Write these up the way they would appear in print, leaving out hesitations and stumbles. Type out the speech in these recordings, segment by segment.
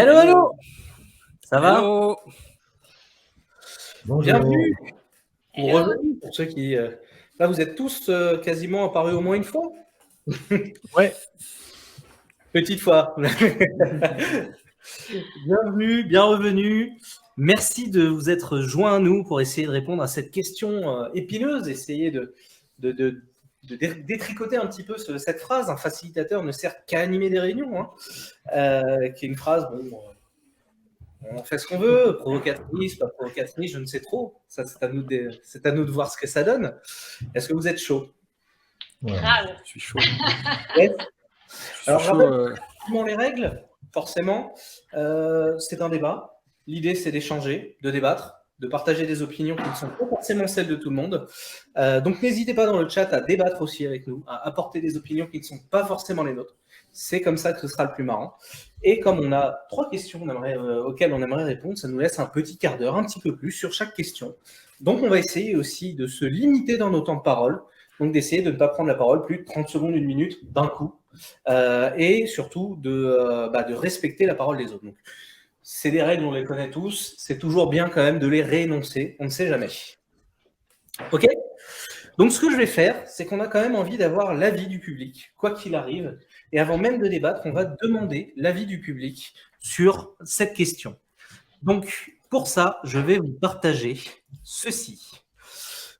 Hello, hello. Ça va? Hello. Bonjour. Bienvenue. Ou Hello. revenue pour ceux qui... Là, vous êtes tous quasiment apparus au moins une fois. Ouais. Petite fois. Bienvenue, bien revenu. Merci de vous être joints à nous pour essayer de répondre à cette question épineuse, essayer de détricoter un petit peu cette phrase. Un facilitateur ne sert qu'à animer des réunions, hein, qui est une phrase, bon, on fait ce qu'on veut, provocatrice, pas provocatrice, je ne sais trop. Ça, c'est à nous de voir ce que ça donne. Est-ce que vous êtes chaud? Grave. Je suis chaud. Yes. Alors, chaud, rapidement les règles, forcément. C'est un débat. L'idée, c'est d'échanger, de débattre, de partager des opinions qui ne sont pas forcément celles de tout le monde. Donc, n'hésitez pas dans le chat à débattre aussi avec nous, à apporter des opinions qui ne sont pas forcément les nôtres. C'est comme ça que ce sera le plus marrant. Et comme on a 3 questions auxquelles on aimerait répondre, ça nous laisse un petit quart d'heure, un petit peu plus sur chaque question. Donc, on va essayer aussi de se limiter dans nos temps de parole, donc d'essayer de ne pas prendre la parole plus de 30 secondes, 1 minute d'un coup, et surtout de respecter la parole des autres. Donc, c'est des règles, on les connaît tous, c'est toujours bien quand même de les réénoncer, on ne sait jamais. Ok ? Donc, ce que je vais faire, c'est qu'on a quand même envie d'avoir l'avis du public, quoi qu'il arrive. Et avant même de débattre, on va demander l'avis du public sur cette question. Donc, pour ça, je vais vous partager ceci.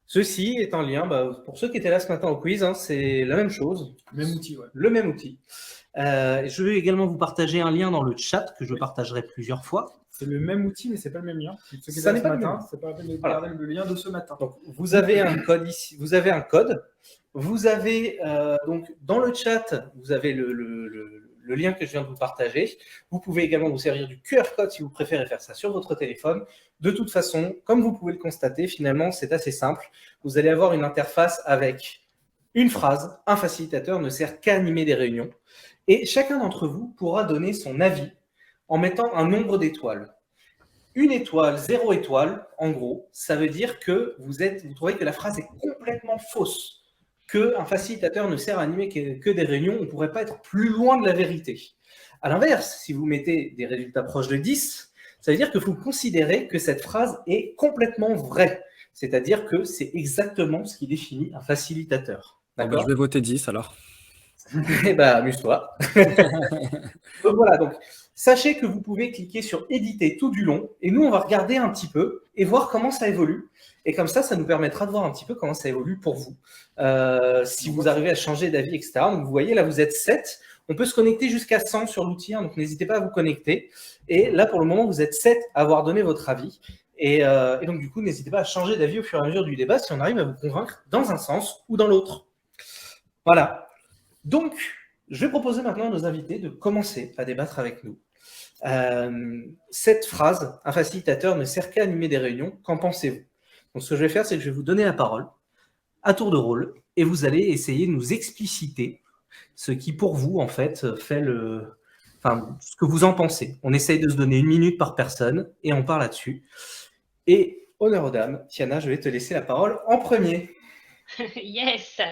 Ceci est un lien, pour ceux qui étaient là ce matin au quiz, hein, c'est la même chose. Même outil, ouais. Le même outil. Je vais également vous partager un lien dans le chat que je partagerai plusieurs fois. C'est le même outil, mais c'est pas le même lien. Ceux qui Ça étaient n'est là pas ce le matin, même. c'est pas la peine de Voilà. regarder le lien de ce matin. Donc, vous avez un code ici. Vous avez un code. Vous avez donc dans le chat, vous avez le lien que je viens de vous partager. Vous pouvez également vous servir du QR code si vous préférez faire ça sur votre téléphone. De toute façon, comme vous pouvez le constater, finalement, c'est assez simple. Vous allez avoir une interface avec une phrase. Un facilitateur ne sert qu'à animer des réunions. Et chacun d'entre vous pourra donner son avis en mettant un nombre d'étoiles. 1 étoile, 0 étoile, en gros, ça veut dire que vous trouvez que la phrase est complètement fausse, qu'un facilitateur ne sert à animer que des réunions, on ne pourrait pas être plus loin de la vérité. À l'inverse, si vous mettez des résultats proches de 10, ça veut dire que vous considérez que cette phrase est complètement vraie, c'est-à-dire que c'est exactement ce qui définit un facilitateur. D'accord ? je vais voter 10 alors. Eh ben, amuse-toi. Donc voilà, donc sachez que vous pouvez cliquer sur éditer tout du long et nous on va regarder un petit peu et voir comment ça évolue. Et comme ça nous permettra de voir un petit peu comment ça évolue pour vous. Si vous arrivez à changer d'avis, etc. Donc vous voyez là vous êtes 7. On peut se connecter jusqu'à 100 sur l'outil, hein, donc n'hésitez pas à vous connecter. Et là pour le moment vous êtes 7 à avoir donné votre avis. Et donc du coup n'hésitez pas à changer d'avis au fur et à mesure du débat si on arrive à vous convaincre dans un sens ou dans l'autre. Voilà. Donc, je vais proposer maintenant à nos invités de commencer à débattre avec nous. Cette phrase, un facilitateur ne sert qu'à animer des réunions, qu'en pensez-vous? Donc, ce que je vais faire, c'est que je vais vous donner la parole à tour de rôle et vous allez essayer de nous expliciter ce qui, pour vous, en fait, fait ce que vous en pensez. On essaye de se donner 1 minute par personne et on part là-dessus. Et honneur aux dames, Tiana, je vais te laisser la parole en premier. Yes.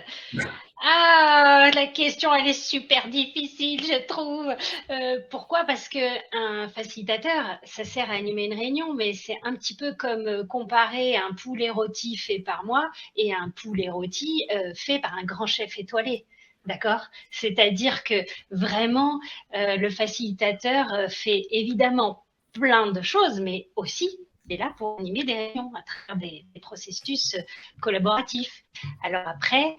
Ah, la question, elle est super difficile, je trouve. Pourquoi? Parce que un facilitateur, ça sert à animer une réunion, mais c'est un petit peu comme comparer un poulet rôti fait par moi et un poulet rôti fait par un grand chef étoilé. D'accord? C'est-à-dire que vraiment, le facilitateur fait évidemment plein de choses, mais aussi est là pour animer des réunions à travers des processus collaboratifs. Alors après,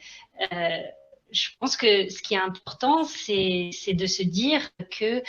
je pense que ce qui est important, c'est de se dire que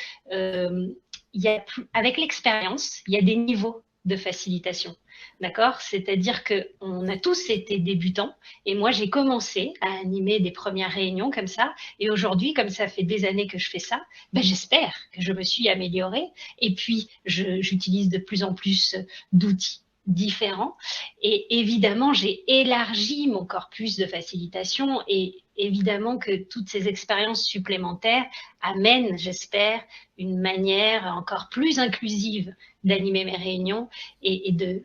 avec l'expérience, il y a des niveaux de facilitation. D'accord? C'est-à-dire qu'on a tous été débutants et moi, j'ai commencé à animer des premières réunions comme ça. Et aujourd'hui, comme ça fait des années que je fais ça, j'espère que je me suis améliorée. Et puis, j'utilise de plus en plus d'outils différents. Et évidemment, j'ai élargi mon corpus de facilitation et évidemment que toutes ces expériences supplémentaires amènent, j'espère, une manière encore plus inclusive d'animer mes réunions et de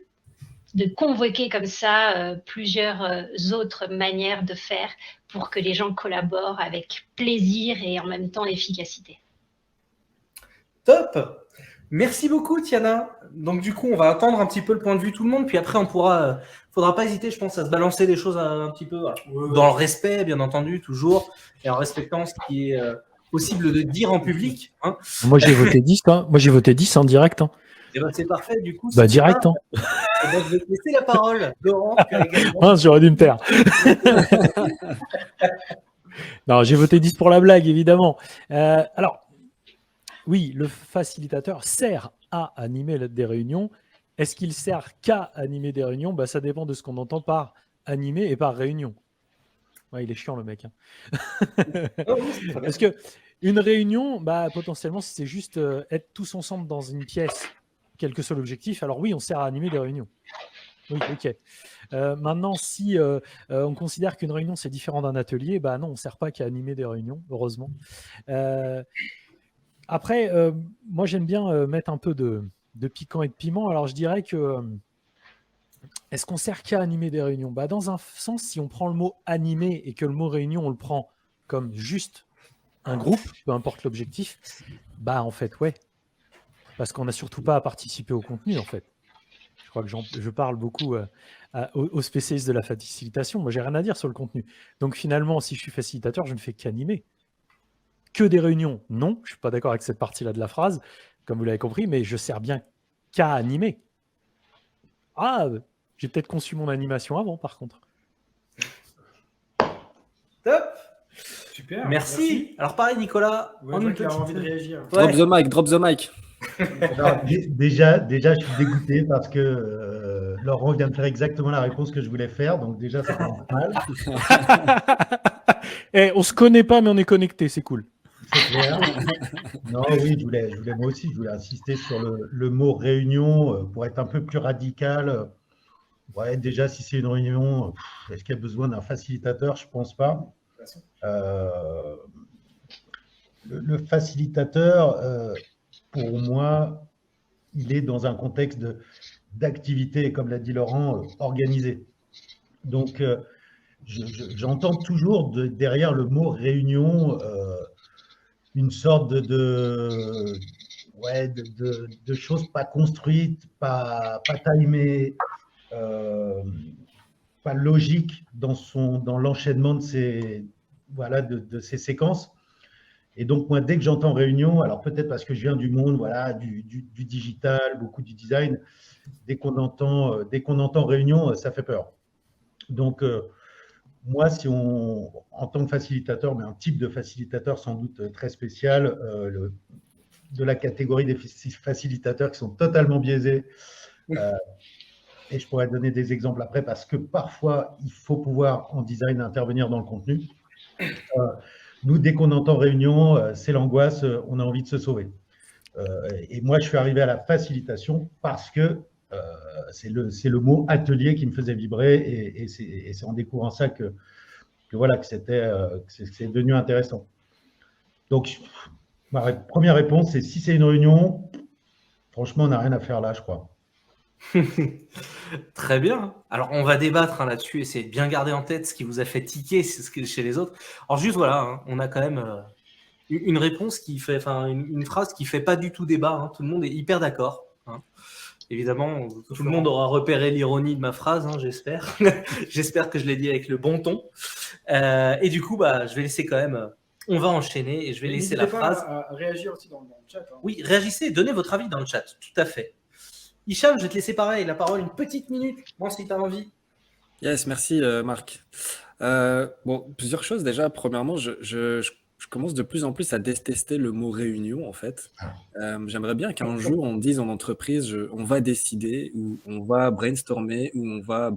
convoquer comme ça plusieurs autres manières de faire pour que les gens collaborent avec plaisir et en même temps efficacité. Top! Merci beaucoup, Tiana. Donc, du coup, on va attendre un petit peu le point de vue de tout le monde, puis après, on pourra. Faudra pas hésiter, je pense, à se balancer des choses un petit peu dans le respect, bien entendu, toujours, et en respectant ce qui est possible de dire en public. Hein. Moi, j'ai voté 10. Hein. Moi, j'ai voté 10 en direct. Hein. Et ben, c'est parfait, du coup. Bah, direct. Hein. Et ben, je vais te laisser la parole, Laurent. Tu as également... Ah, j'aurais dû me taire. Non, j'ai voté 10 pour la blague, évidemment. Alors, oui, le facilitateur sert à animer des réunions. Est-ce qu'il sert qu'à animer des réunions? Bah, ça dépend de ce qu'on entend par animer et par réunion. Ouais, il est chiant, le mec. Hein. Oh, oui, c'est très bien. Parce que une réunion, bah, potentiellement, si c'est juste être tous ensemble dans une pièce, quel que soit l'objectif, alors oui, on sert à animer des réunions. Oui, ok. Maintenant, si on considère qu'une réunion, c'est différent d'un atelier, bah non, on ne sert pas qu'à animer des réunions, heureusement. Après, moi, j'aime bien mettre un peu de piquant et de piment. Alors, je dirais que est-ce qu'on sert qu'à animer des réunions? Bah, dans un sens, si on prend le mot animer et que le mot réunion, on le prend comme juste un groupe, peu importe l'objectif, bah en fait, ouais. Parce qu'on n'a surtout pas à participer au contenu, en fait. Je crois que je parle beaucoup aux spécialistes de la facilitation. Moi, j'ai rien à dire sur le contenu. Donc, finalement, si je suis facilitateur, je ne fais qu'animer. Que des réunions? Non, je ne suis pas d'accord avec cette partie-là de la phrase, comme vous l'avez compris, mais je sers bien qu'à animer. Ah, j'ai peut-être conçu mon animation avant, par contre. Top. Super. Merci. Alors, pareil, Nicolas. Ouais, je vois qu'il a envie de réagir. Ouais. Drop the mic. Alors, déjà, je suis dégoûté parce que Laurent vient de faire exactement la réponse que je voulais faire. Donc déjà, ça commence mal. On se connaît pas, mais on est connecté, c'est cool. C'est clair. Non, oui, moi aussi, je voulais insister sur le mot réunion pour être un peu plus radical. Ouais, déjà, si c'est une réunion, est-ce qu'il y a besoin d'un facilitateur? Je pense pas. Le facilitateur, pour moi, il est dans un contexte d'activité, comme l'a dit Laurent, organisée. Donc, j'entends toujours derrière le mot réunion une sorte de choses pas construites, pas timées, pas logiques dans l'enchaînement de ces séquences. Et donc, moi, dès que j'entends réunion, alors peut-être parce que je viens du monde du digital, beaucoup du design, dès qu'on entend réunion, ça fait peur. Donc, moi, en tant que facilitateur, mais un type de facilitateur sans doute très spécial, de la catégorie des facilitateurs qui sont totalement biaisés, et je pourrais donner des exemples après, parce que parfois, il faut pouvoir, en design, intervenir dans le contenu. Nous, dès qu'on entend réunion, c'est l'angoisse, on a envie de se sauver. Et moi, je suis arrivé à la facilitation parce que c'est le mot atelier qui me faisait vibrer, et c'est en découvrant ça que c'est devenu intéressant. Donc, ma première réponse, c'est si c'est une réunion, franchement, on n'a rien à faire là, je crois. Très bien. Alors, on va débattre là-dessus, essayer de bien garder en tête ce qui vous a fait tiquer chez les autres. Alors, juste voilà, on a quand même une réponse qui fait, enfin, une phrase qui fait pas du tout débat. Tout le monde est hyper d'accord. Évidemment, tout le monde aura repéré l'ironie de ma phrase, j'espère. J'espère que je l'ai dit avec le bon ton. Et du coup, je vais laisser quand même. On va enchaîner et je vais laisser la phrase. À réagir aussi dans le chat. Oui, réagissez, donnez votre avis dans le chat, tout à fait. Hicham, je vais te laisser pareil, la parole une petite minute, si tu as envie. Yes, merci Marc. Plusieurs choses déjà. Premièrement, je commence de plus en plus à détester le mot réunion en fait. J'aimerais bien qu'un jour on dise en entreprise on va décider, ou on va brainstormer, ou on va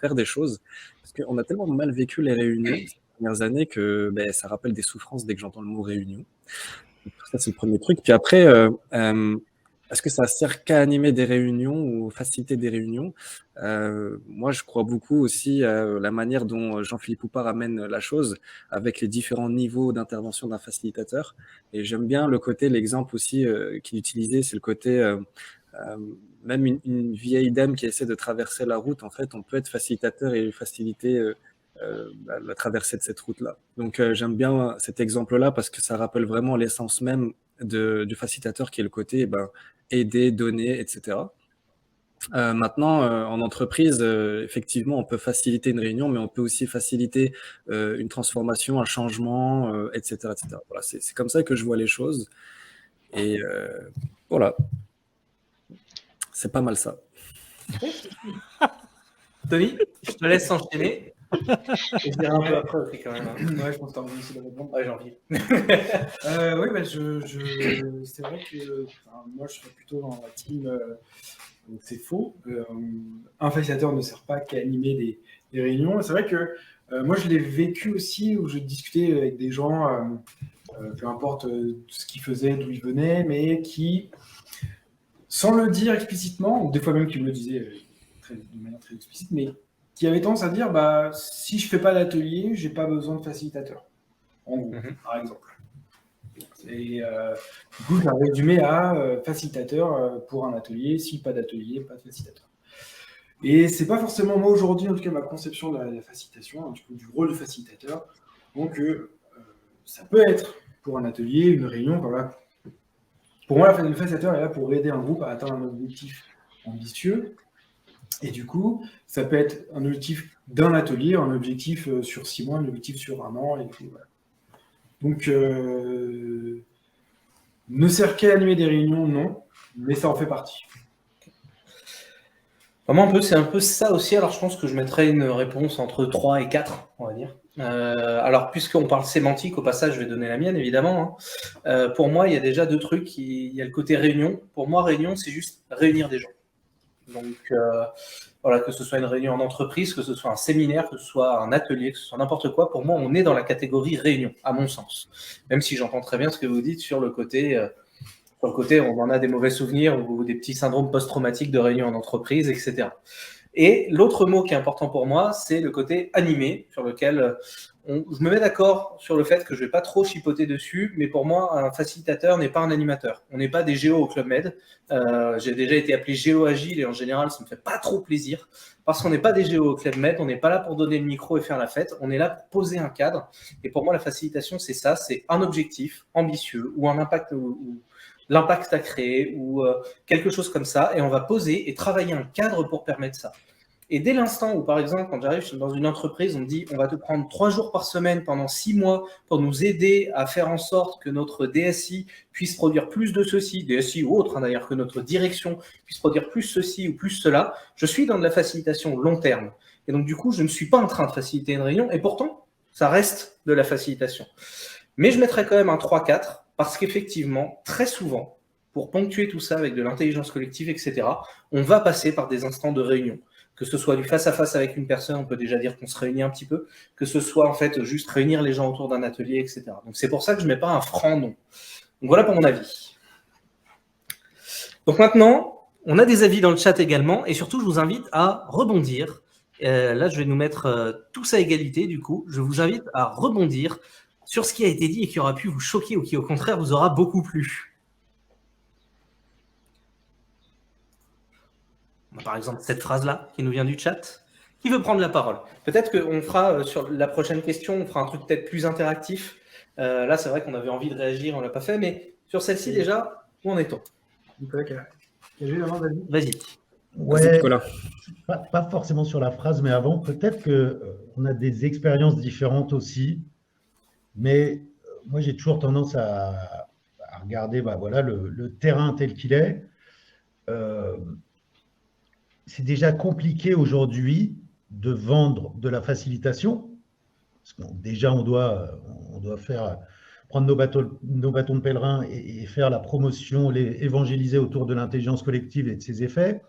faire des choses. Parce qu'on a tellement mal vécu les réunions ces dernières années que ça rappelle des souffrances dès que j'entends le mot réunion. Donc, ça c'est le premier truc. Puis après, est-ce que ça sert qu'à animer des réunions ou faciliter des réunions? Moi, je crois beaucoup aussi à la manière dont Jean-Philippe Houpart amène la chose avec les différents niveaux d'intervention d'un facilitateur. Et j'aime bien l'exemple aussi qu'il utilisait, c'est le côté, même une vieille dame qui essaie de traverser la route, en fait, on peut être facilitateur et faciliter la traversée de cette route-là. Donc, j'aime bien cet exemple-là parce que ça rappelle vraiment l'essence même du facilitateur, qui est le côté aider, donner, etc. Maintenant, en entreprise, effectivement, on peut faciliter une réunion, mais on peut aussi faciliter une transformation, un changement, etc., etc. Voilà, c'est comme ça que je vois les choses. Et voilà, c'est pas mal ça. Tony, je te laisse enchaîner. Je dirai un peu après aussi quand même. Ouais, je pense que tu as envie aussi de répondre. Ouais, j'ai envie. Oui, bah, c'est vrai que moi, je serais plutôt dans la team. Donc c'est faux. Un facilitateur ne sert pas qu'à animer des réunions. C'est vrai que moi, je l'ai vécu aussi où je discutais avec des gens, peu importe ce qu'ils faisaient, d'où ils venaient, mais qui, sans le dire explicitement, ou des fois même qu'ils me le disaient de manière très explicite, mais qui avaient tendance à dire bah, si je ne fais pas d'atelier, je n'ai pas besoin de facilitateur. En gros, par exemple. Et du coup, je l'ai résumé à facilitateur pour un atelier. Si pas d'atelier, pas de facilitateur. Et c'est pas forcément moi aujourd'hui, en tout cas, ma conception de la facilitation, du rôle de facilitateur. Donc, ça peut être pour un atelier, une réunion. Voilà. Pour moi, le facilitateur est là pour aider un groupe à atteindre un objectif ambitieux. Et du coup, ça peut être un objectif d'un atelier, un objectif sur 6 mois, un objectif sur 1 an. Et puis, voilà. Donc, ne sert qu'à animer des réunions, non, mais ça en fait partie. Moi, c'est un peu ça aussi. Alors, je pense que je mettrais une réponse entre 3 et 4, on va dire. Alors, puisqu'on parle sémantique, au passage, je vais donner la mienne, évidemment. Pour moi, il y a déjà 2 trucs. Il y a le côté réunion. Pour moi, réunion, c'est juste réunir des gens. Donc, voilà, que ce soit une réunion en entreprise, que ce soit un séminaire, que ce soit un atelier, que ce soit n'importe quoi, pour moi, on est dans la catégorie réunion, à mon sens. Même si j'entends très bien ce que vous dites sur le côté, on en a des mauvais souvenirs ou des petits syndromes post-traumatiques de réunion en entreprise, etc. Et l'autre mot qui est important pour moi, c'est le côté animé, sur lequel je me mets d'accord sur le fait que je ne vais pas trop chipoter dessus, mais pour moi, un facilitateur n'est pas un animateur. On n'est pas des géos au Club Med. J'ai déjà été appelé géo agile et en général, ça ne me fait pas trop plaisir parce qu'on n'est pas des géos au Club Med. On n'est pas là pour donner le micro et faire la fête. On est là pour poser un cadre. Et pour moi, la facilitation, c'est ça. C'est un objectif ambitieux ou un impact ou l'impact à créer ou quelque chose comme ça. Et on va poser et travailler un cadre pour permettre ça. Et dès l'instant où, par exemple, quand j'arrive dans une entreprise, on me dit on va te prendre 3 jours par semaine pendant 6 mois pour nous aider à faire en sorte que notre DSI puisse produire plus de ceci, DSI ou autre, d'ailleurs, que notre direction puisse produire plus ceci ou plus cela, je suis dans de la facilitation long terme. Et donc, du coup, je ne suis pas en train de faciliter une réunion et pourtant, ça reste de la facilitation. Mais je mettrais quand même un 3-4 parce qu'effectivement, très souvent, pour ponctuer tout ça avec de l'intelligence collective, etc., on va passer par des instants de réunion. Que ce soit du face-à-face avec une personne, on peut déjà dire qu'on se réunit un petit peu, que ce soit en fait juste réunir les gens autour d'un atelier, etc. Donc c'est pour ça que je ne mets pas un franc nom. Donc voilà pour mon avis. Donc maintenant, on a des avis dans le chat également, et surtout je vous invite à rebondir. Là, je vais nous mettre tous à égalité, du coup. Je vous invite à rebondir sur ce qui a été dit et qui aura pu vous choquer ou qui au contraire vous aura beaucoup plu. Par exemple, cette phrase-là qui nous vient du chat. Qui veut prendre la parole? Peut-être qu'on fera, sur la prochaine question, on fera un truc peut-être plus interactif. Là, c'est vrai qu'on avait envie de réagir, on ne l'a pas fait, mais sur celle-ci, déjà, où en est-on? Nicolas, qui a joué avant David. Vas-y. Ouais, pas forcément sur la phrase, mais avant, peut-être qu'on a des expériences différentes aussi. Mais moi, j'ai toujours tendance à regarder voilà, le terrain tel qu'il est. C'est déjà compliqué aujourd'hui de vendre de la facilitation. Parce que déjà, on doit prendre nos bâtons de pèlerin et faire la promotion, évangéliser autour de l'intelligence collective et de ses effets.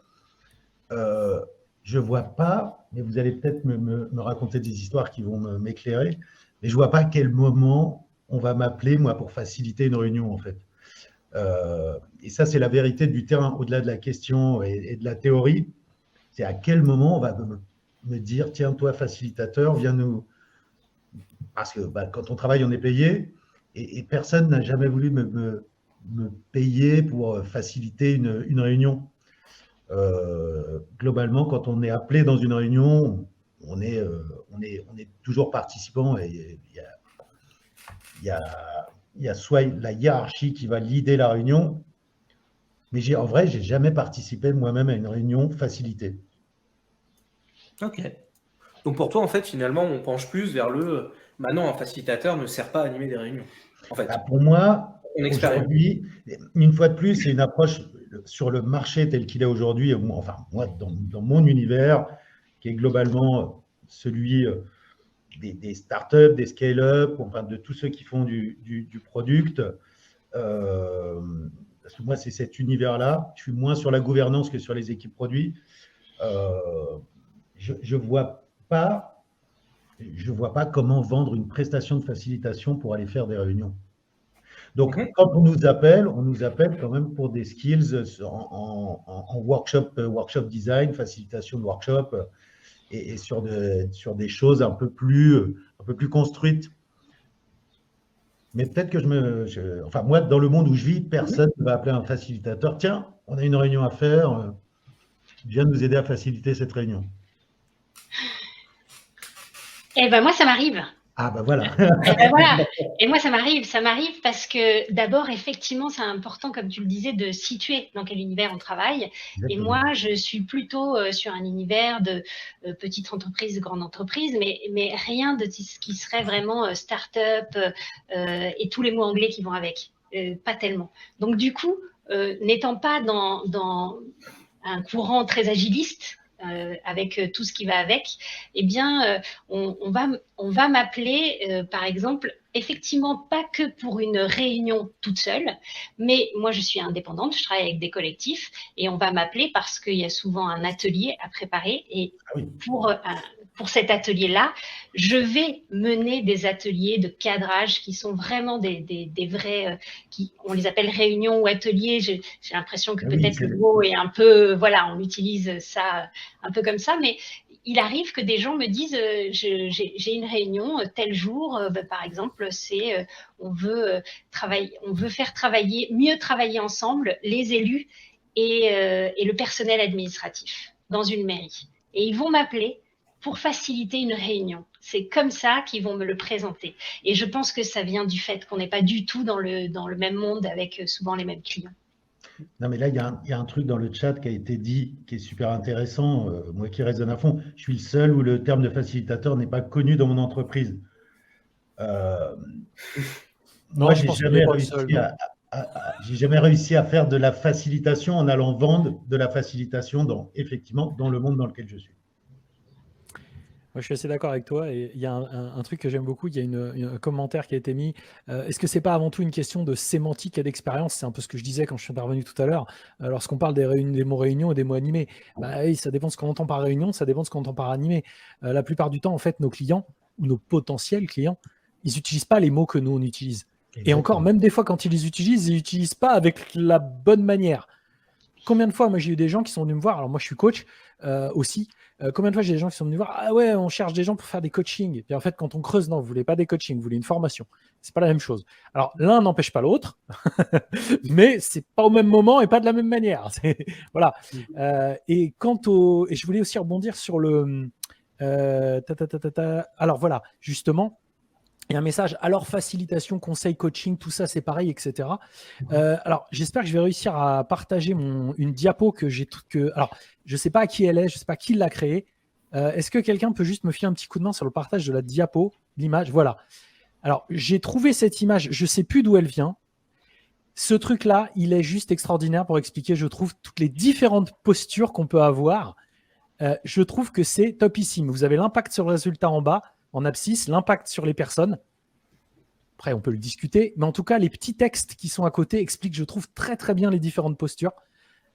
Je ne vois pas, mais vous allez peut-être me raconter des histoires qui vont m'éclairer, mais je ne vois pas à quel moment on va m'appeler, moi, pour faciliter une réunion, en fait. Et ça, c'est la vérité du terrain, au-delà de la question et de la théorie. C'est à quel moment on va me dire, tiens, toi, facilitateur, viens nous... Parce que quand on travaille, on est payé, et personne n'a jamais voulu me payer pour faciliter une réunion. Globalement, quand on est appelé dans une réunion, on est toujours participant, et il y a soit la hiérarchie qui va leader la réunion, Mais en vrai, j'ai jamais participé moi-même à une réunion facilitée. Ok. Donc pour toi, en fait, finalement, on penche plus vers maintenant, un facilitateur ne sert pas à animer des réunions. En fait, Pour moi, on expérimente. aujourd'hui, une fois de plus, c'est une approche sur le marché tel qu'il est aujourd'hui, enfin, moi, dans mon univers, qui est globalement celui des startups, des scale-up, enfin, de tous ceux qui font du product. Parce que moi, c'est cet univers-là. Je suis moins sur la gouvernance que sur les équipes produits. Je vois pas comment vendre une prestation de facilitation pour aller faire des réunions. Donc, quand on nous appelle quand même pour des skills en workshop design, facilitation de workshop, et sur des choses un peu plus construites. Mais peut-être que enfin, moi, dans le monde où je vis, personne ne va appeler un facilitateur. Tiens, on a une réunion à faire. Viens nous aider à faciliter cette réunion. Eh ben moi, ça m'arrive. Ah ben voilà. Voilà. Et moi, ça m'arrive parce que d'abord, effectivement, c'est important, comme tu le disais, de situer dans quel univers on travaille. Exactement. Et moi, je suis plutôt sur un univers de petite entreprise, grande entreprise, mais rien de ce qui serait vraiment start-up et tous les mots anglais qui vont avec. Pas tellement. Donc, du coup, n'étant pas dans un courant très agiliste, avec tout ce qui va avec, eh bien, on va m'appeler, par exemple, effectivement pas que pour une réunion toute seule, mais moi je suis indépendante, je travaille avec des collectifs et on va m'appeler parce qu'il y a souvent un atelier à préparer et pour cet atelier-là, je vais mener des ateliers de cadrage qui sont vraiment des vrais, on les appelle réunions ou ateliers. J'ai l'impression que peut-être le mot est un peu, voilà, on utilise ça un peu comme ça, mais il arrive que des gens me disent j'ai une réunion tel jour, par exemple, c'est on veut mieux travailler ensemble les élus et le personnel administratif dans une mairie. Et ils vont m'appeler pour faciliter une réunion. C'est comme ça qu'ils vont me le présenter. Et je pense que ça vient du fait qu'on n'est pas du tout dans le même monde avec souvent les mêmes clients. Non, mais là, il y a un truc dans le chat qui a été dit qui est super intéressant, moi qui résonne à fond. Je suis le seul où le terme de facilitateur n'est pas connu dans mon entreprise. Moi, j'ai jamais réussi à faire de la facilitation en allant vendre de la facilitation effectivement, dans le monde dans lequel je suis. Moi, je suis assez d'accord avec toi. Et il y a un truc que j'aime beaucoup. Il y a un commentaire qui a été mis. Est-ce que c'est pas avant tout une question de sémantique et d'expérience? C'est un peu ce que je disais quand je suis intervenu tout à l'heure. Lorsqu'on parle des mots réunion et des mots animés, oui, ça dépend de ce qu'on entend par réunion, ça dépend de ce qu'on entend par animé. La plupart du temps, en fait, nos clients ou nos potentiels clients, ils n'utilisent pas les mots que nous, on utilise. Exactement. Et encore, même des fois, quand ils les utilisent, ils ne l'utilisent pas avec la bonne manière. Combien de fois, moi, j'ai eu des gens qui sont venus me voir. Alors, moi, je suis coach aussi. Combien de fois j'ai des gens qui sont venus voir, ah ouais, on cherche des gens pour faire des coachings. Et puis en fait, quand on creuse, non, vous voulez pas des coachings, vous voulez une formation. C'est pas la même chose. Alors l'un n'empêche pas l'autre, mais c'est pas au même moment et pas de la même manière. Voilà. Et et je voulais aussi rebondir sur le. Alors voilà, justement. Il y a un message, alors facilitation, conseil, coaching, tout ça c'est pareil, etc. Alors j'espère que je vais réussir à partager une diapo que j'ai alors je ne sais pas à qui elle est, je ne sais pas qui l'a créée. Est-ce que quelqu'un peut juste me filer un petit coup de main sur le partage de la diapo, l'image? Voilà. Alors j'ai trouvé cette image, je ne sais plus d'où elle vient. Ce truc-là, il est juste extraordinaire pour expliquer, je trouve, toutes les différentes postures qu'on peut avoir. Je trouve que c'est topissime. Vous avez l'impact sur le résultat en bas, en abscisse, l'impact sur les personnes. Après, on peut le discuter, mais en tout cas, les petits textes qui sont à côté expliquent, je trouve, très très bien les différentes postures.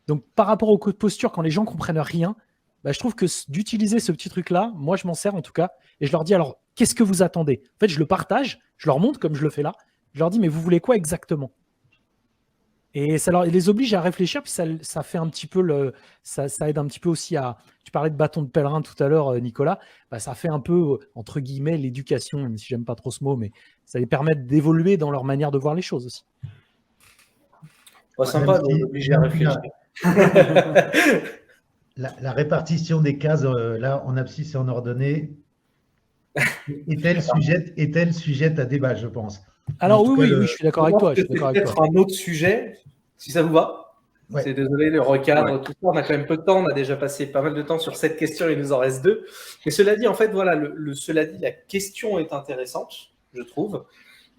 Donc, par rapport aux postures, quand les gens ne comprennent rien, je trouve que d'utiliser ce petit truc-là, moi, je m'en sers en tout cas, et je leur dis, alors, qu'est-ce que vous attendez? En fait, je le partage, je leur montre comme je le fais là, je leur dis, mais vous voulez quoi exactement? Et ça les oblige à réfléchir, puis ça fait un petit peu ça aide un petit peu aussi à. Tu parlais de bâton de pèlerin tout à l'heure, Nicolas. Ça fait un peu, entre guillemets, l'éducation, même si j'aime pas trop ce mot, mais ça les permet d'évoluer dans leur manière de voir les choses aussi. Sympa d'obliger à réfléchir. La répartition des cases là en abscisse et en ordonnée est-elle sujette à débat, je pense. Alors oui, je suis d'accord avec toi. C'est peut-être un autre sujet, si ça vous va. Ouais. C'est désolé, le recadre, tout ça, on a quand même peu de temps. On a déjà passé pas mal de temps sur cette question, il nous en reste 2. Mais cela dit, en fait, voilà, cela dit, la question est intéressante, je trouve.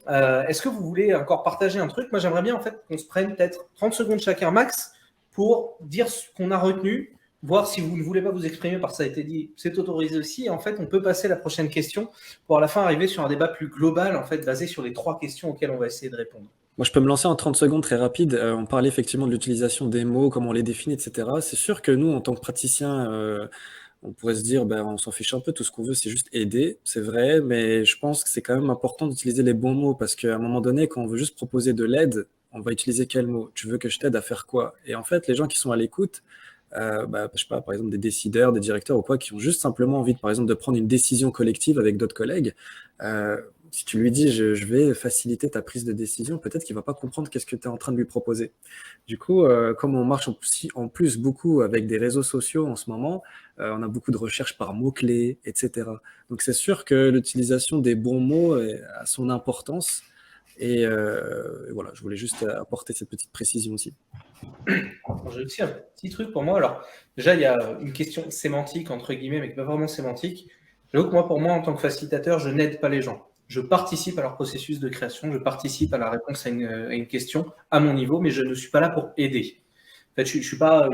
Est-ce que vous voulez encore partager un truc? Moi, j'aimerais bien en fait qu'on se prenne peut-être 30 secondes chacun max pour dire ce qu'on a retenu, voir si vous ne voulez pas vous exprimer parce que ça a été dit, c'est autorisé aussi. Et en fait, on peut passer à la prochaine question pour à la fin arriver sur un débat plus global, en fait, basé sur les 3 questions auxquelles on va essayer de répondre. Moi, je peux me lancer en 30 secondes très rapide. On parlait effectivement de l'utilisation des mots, comment on les définit, etc. C'est sûr que nous, en tant que praticiens, on pourrait se dire, on s'en fiche un peu, tout ce qu'on veut, c'est juste aider, c'est vrai, mais je pense que c'est quand même important d'utiliser les bons mots parce qu'à un moment donné, quand on veut juste proposer de l'aide, on va utiliser quel mot? Tu veux que je t'aide à faire quoi? Et en fait, les gens qui sont à l'écoute, je sais pas, par exemple, des décideurs, des directeurs ou quoi, qui ont juste simplement envie, par exemple, de prendre une décision collective avec d'autres collègues, si tu lui dis je vais faciliter ta prise de décision, peut-être qu'il va pas comprendre qu'est-ce que tu es en train de lui proposer. Du coup, comme on marche en plus beaucoup avec des réseaux sociaux en ce moment, on a beaucoup de recherches par mots-clés, etc. Donc c'est sûr que l'utilisation des bons mots a son importance. Et voilà, je voulais juste apporter cette petite précision aussi. J'ai aussi un petit truc pour moi. Alors, déjà, il y a une question sémantique, entre guillemets, mais pas vraiment sémantique. J'avoue que moi, pour moi, en tant que facilitateur, je n'aide pas les gens. Je participe à leur processus de création, je participe à la réponse à une question à mon niveau, mais je ne suis pas là pour aider. En fait, je ne suis pas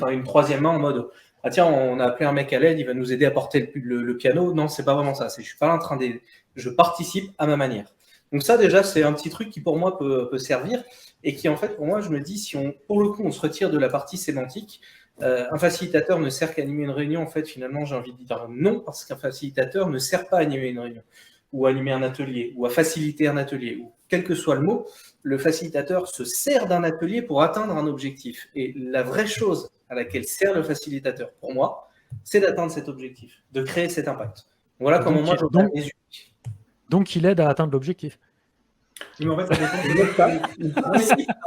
une troisième main en mode « Ah tiens, on a appelé un mec à l'aide, il va nous aider à porter le piano. » Non, c'est pas vraiment ça. Je ne suis pas là en train d'aider. Je participe à ma manière. Donc ça, déjà, c'est un petit truc qui, pour moi, peut servir et qui, en fait, pour moi, je me dis, si pour le coup, on se retire de la partie sémantique, un facilitateur ne sert qu'à animer une réunion. En fait, finalement, j'ai envie de dire non, parce qu'un facilitateur ne sert pas à animer une réunion ou à animer un atelier, ou à faciliter un atelier, ou quel que soit le mot, le facilitateur se sert d'un atelier pour atteindre un objectif. Et la vraie chose à laquelle sert le facilitateur, pour moi, c'est d'atteindre cet objectif, de créer cet impact. Voilà comment moi, je résume. Donc, il aide à atteindre l'objectif. Mais en fait, ça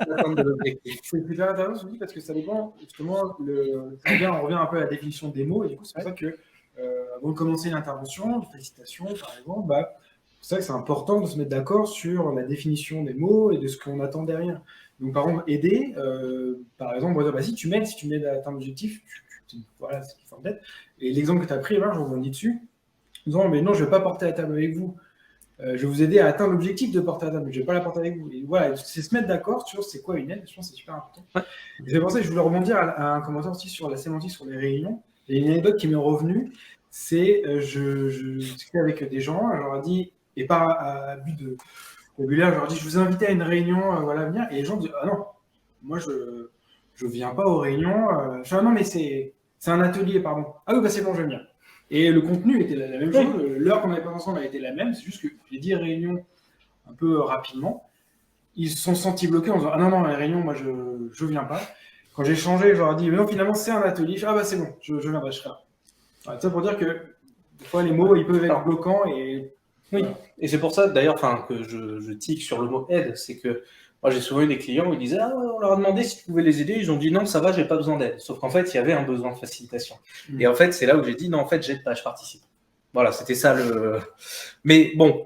dépend de l'objectif. C'est super intéressant ce que je dis parce que ça dépend, justement, on revient un peu à la définition des mots, et du coup, c'est pour ça que avant de commencer une intervention, une félicitation, par exemple, c'est ça que c'est important de se mettre d'accord sur la définition des mots et de ce qu'on attend derrière. Donc, par exemple, aider, par exemple, on va dire, si tu m'aides à atteindre l'objectif, voilà, c'est une forme d'aide. Et l'exemple que tu as pris, là, je rebondis dessus, en disant, mais non, je ne vais pas porter la table avec vous. Je vais vous aider à atteindre l'objectif de porter la table, mais je ne vais pas la porter avec vous. Et voilà, c'est se mettre d'accord sur c'est quoi une aide, je pense que c'est super important. Ouais. C'est pour ça que je voulais rebondir à un commentaire aussi sur la sémantique sur les réunions. Il y a une anecdote qui m'est revenue, c'est je discutais avec des gens, je leur ai dit, et pas à but de vocabulaire, je leur ai dit, je vous invite à une réunion, voilà, venir, et les gens disent, ah non, moi je ne viens pas aux réunions, je dis, ah non, mais c'est un atelier, pardon. Ah oui, c'est bon, je vais venir. Et le contenu était la même chose, l'heure qu'on avait passée ensemble a été la même, c'est juste que j'ai dit réunion un peu rapidement. Ils se sont sentis bloqués en disant « Ah non, non, les réunions, moi, je ne viens pas ». Quand j'ai changé, je leur ai dit « Mais non, finalement, c'est un atelier ». « Ah bah c'est bon, je viendrai, je serai là ». Voilà, ça pour dire que des fois, les mots, ils peuvent être bloquants. Et oui, et c'est pour ça, d'ailleurs, que je tique sur le mot « aide », c'est que moi, j'ai souvent eu des clients où ils disaient « Ah, on leur a demandé si tu pouvais les aider ». Ils ont dit « Non, ça va, j'ai pas besoin d'aide ». Sauf qu'en fait, il y avait un besoin de facilitation. Et en fait, c'est là où j'ai dit « Non, en fait, j'aide pas, je participe ». Voilà, c'était ça le… Mais bon,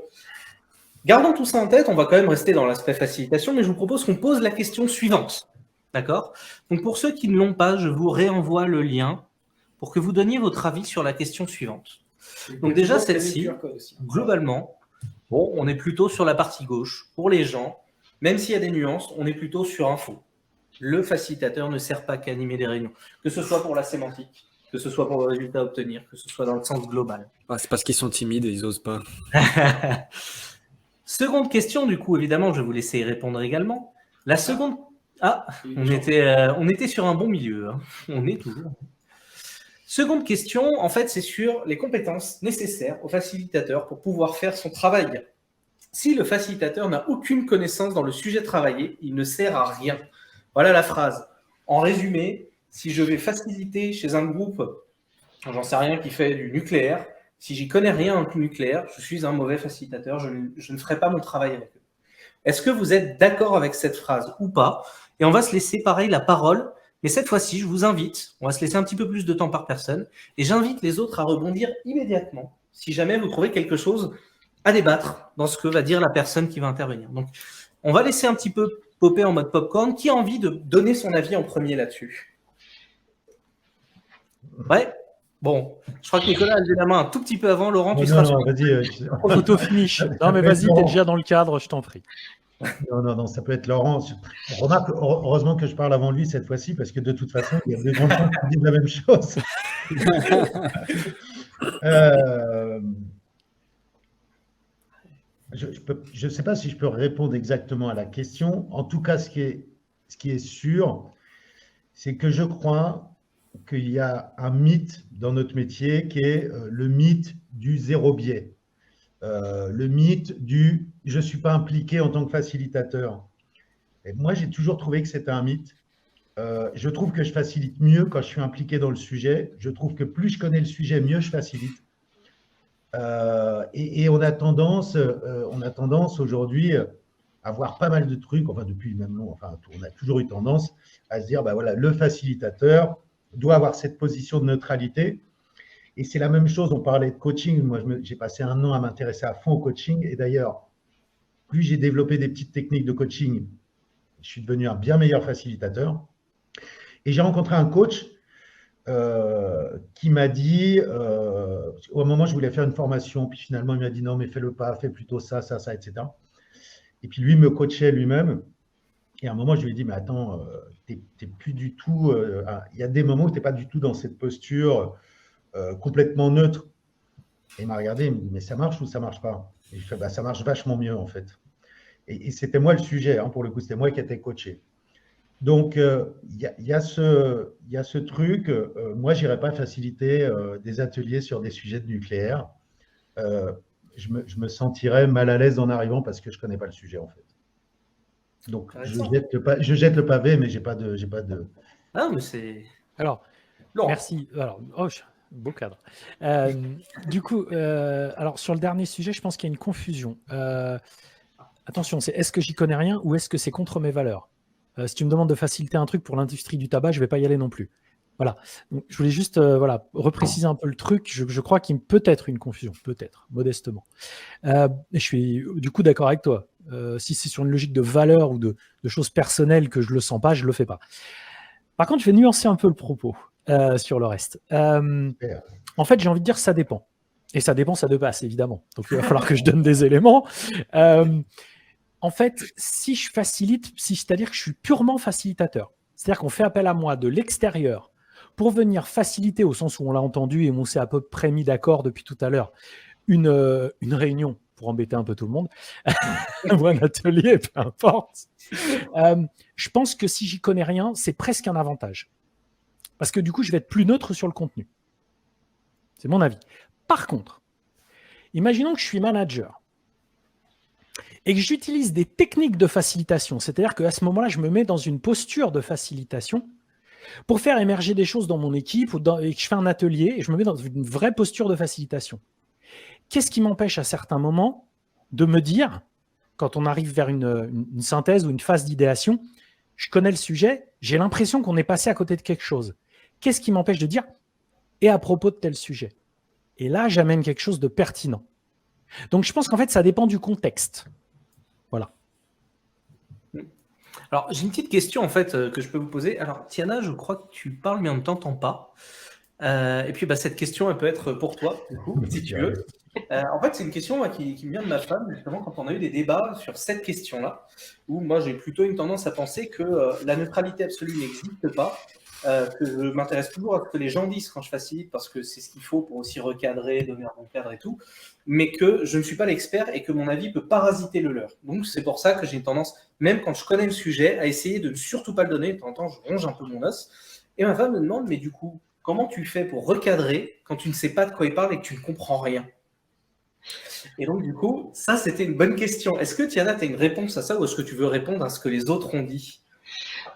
gardons tout ça en tête. On va quand même rester dans l'aspect facilitation, mais je vous propose qu'on pose la question suivante. D'accord? Donc, pour ceux qui ne l'ont pas, je vous réenvoie le lien pour que vous donniez votre avis sur la question suivante. Donc déjà, celle-ci, globalement, bon, on est plutôt sur la partie gauche. Pour les gens, même s'il y a des nuances, on est plutôt sur info. Le facilitateur ne sert pas qu'à animer des réunions, que ce soit pour la sémantique, que ce soit pour le résultat à obtenir, que ce soit dans le sens global. Ah, c'est parce qu'ils sont timides et ils n'osent pas. Seconde question, du coup, évidemment, je vais vous laisser y répondre également. La seconde… Ah, on était sur un bon milieu. Hein. On est toujours… Seconde question, en fait, c'est sur les compétences nécessaires au facilitateur pour pouvoir faire son travail. Si le facilitateur n'a aucune connaissance dans le sujet travaillé, il ne sert à rien. Voilà la phrase. En résumé, si je vais faciliter chez un groupe, j'en sais rien, qui fait du nucléaire, si j'y connais rien en nucléaire, je suis un mauvais facilitateur, je ne ferai pas mon travail avec eux. Est-ce que vous êtes d'accord avec cette phrase ou pas? Et on va se laisser, pareil, la parole. Mais cette fois-ci, je vous invite, on va se laisser un petit peu plus de temps par personne, et j'invite les autres à rebondir immédiatement, si jamais vous trouvez quelque chose à débattre dans ce que va dire la personne qui va intervenir. Donc, on va laisser un petit peu popper en mode popcorn. Qui a envie de donner son avis en premier là-dessus? Ouais. Bon, je crois que Nicolas a levé la main un tout petit peu avant. Laurent, tu seras sur. Vas-y. Photo-finish. Non, mais vas-y, t'es déjà dans le cadre, je t'en prie. Non, ça peut être Laurent. Remarque, heureusement que je parle avant lui cette fois-ci, parce que de toute façon, il y a des gens qui disent la même chose. Je ne sais pas si je peux répondre exactement à la question. En tout cas, ce qui est sûr, c'est que je crois qu'il y a un mythe dans notre métier qui est le mythe du zéro biais. Le mythe du « je ne suis pas impliqué en tant que facilitateur ». Et moi, j'ai toujours trouvé que c'était un mythe. Je trouve que je facilite mieux quand je suis impliqué dans le sujet. Je trouve que plus je connais le sujet, mieux je facilite. Et on a tendance aujourd'hui à voir pas mal de trucs, enfin depuis même non, enfin on a toujours eu tendance à se dire, bah voilà, le facilitateur doit avoir cette position de neutralité. Et c'est la même chose, on parlait de coaching, moi j'ai passé un an à m'intéresser à fond au coaching, et d'ailleurs, plus j'ai développé des petites techniques de coaching, je suis devenu un bien meilleur facilitateur. Et j'ai rencontré un coach qui m'a dit, au moment je voulais faire une formation, puis finalement il m'a dit non mais fais-le pas, fais plutôt ça, etc. Et puis lui me coachait lui-même, et à un moment je lui ai dit mais attends, t'es plus du tout, il y a des moments où t'es pas du tout dans cette posture complètement neutre. Et il m'a regardé, il me dit mais ça marche ou ça marche pas? Et je fais bah ça marche vachement mieux en fait. Et c'était moi le sujet, hein, pour le coup c'était moi qui étais coaché. Donc, il y a ce truc, moi, je n'irai pas faciliter des ateliers sur des sujets de nucléaire. Je me sentirais mal à l'aise en arrivant parce que je ne connais pas le sujet, en fait. Donc, je jette le pavé, mais je n'ai pas de… Ah, mais c'est… Alors, Laurent. Merci. Alors, beau cadre. Du coup, alors sur le dernier sujet, je pense qu'il y a une confusion. Attention, c'est est-ce que j'y connais rien ou est-ce que c'est contre mes valeurs? Si tu me demandes de faciliter un truc pour l'industrie du tabac, je ne vais pas y aller non plus. Voilà. Donc, je voulais juste repréciser un peu le truc. Je crois qu'il peut être une confusion, peut-être, modestement. Je suis du coup d'accord avec toi. Si c'est sur une logique de valeur ou de choses personnelles que je ne le sens pas, je ne le fais pas. Par contre, je vais nuancer un peu le propos sur le reste. En fait, j'ai envie de dire ça dépend. Et ça dépend, ça dépasse, évidemment. Donc, il va falloir que je donne des éléments. En fait, si je facilite, c'est-à-dire que je suis purement facilitateur, c'est-à-dire qu'on fait appel à moi de l'extérieur pour venir faciliter, au sens où on l'a entendu et on s'est à peu près mis d'accord depuis tout à l'heure, une réunion pour embêter un peu tout le monde, ou un atelier, peu importe. Je pense que si j'y connais rien, c'est presque un avantage. Parce que du coup, je vais être plus neutre sur le contenu. C'est mon avis. Par contre, imaginons que je suis manager et que j'utilise des techniques de facilitation, c'est-à-dire qu'à ce moment-là, je me mets dans une posture de facilitation pour faire émerger des choses dans mon équipe et que je fais un atelier et je me mets dans une vraie posture de facilitation. Qu'est-ce qui m'empêche à certains moments de me dire, quand on arrive vers une synthèse ou une phase d'idéation, je connais le sujet, j'ai l'impression qu'on est passé à côté de quelque chose. Qu'est-ce qui m'empêche de dire « et à propos de tel sujet ?» Et là, j'amène quelque chose de pertinent. Donc, je pense qu'en fait, ça dépend du contexte. Voilà. Alors, j'ai une petite question en fait que je peux vous poser. Alors, Tiana, je crois que tu parles, mais on ne t'entend pas. Et puis, cette question, elle peut être pour toi, du coup, si tu veux. En fait, c'est une question qui me vient de ma femme, justement, quand on a eu des débats sur cette question-là, où moi, j'ai plutôt une tendance à penser que la neutralité absolue n'existe pas, que je m'intéresse toujours à ce que les gens disent quand je facilite, parce que c'est ce qu'il faut pour aussi recadrer, donner un bon cadre et tout, mais que je ne suis pas l'expert et que mon avis peut parasiter le leur. Donc, c'est pour ça que j'ai une tendance, même quand je connais le sujet, à essayer de ne surtout pas le donner. De temps en temps, je ronge un peu mon os. Et ma femme me demande, mais du coup, comment tu fais pour recadrer quand tu ne sais pas de quoi il parle et que tu ne comprends rien? Et donc, du coup, ça, c'était une bonne question. Est-ce que, Tiana, tu as une réponse à ça ou est-ce que tu veux répondre à ce que les autres ont dit?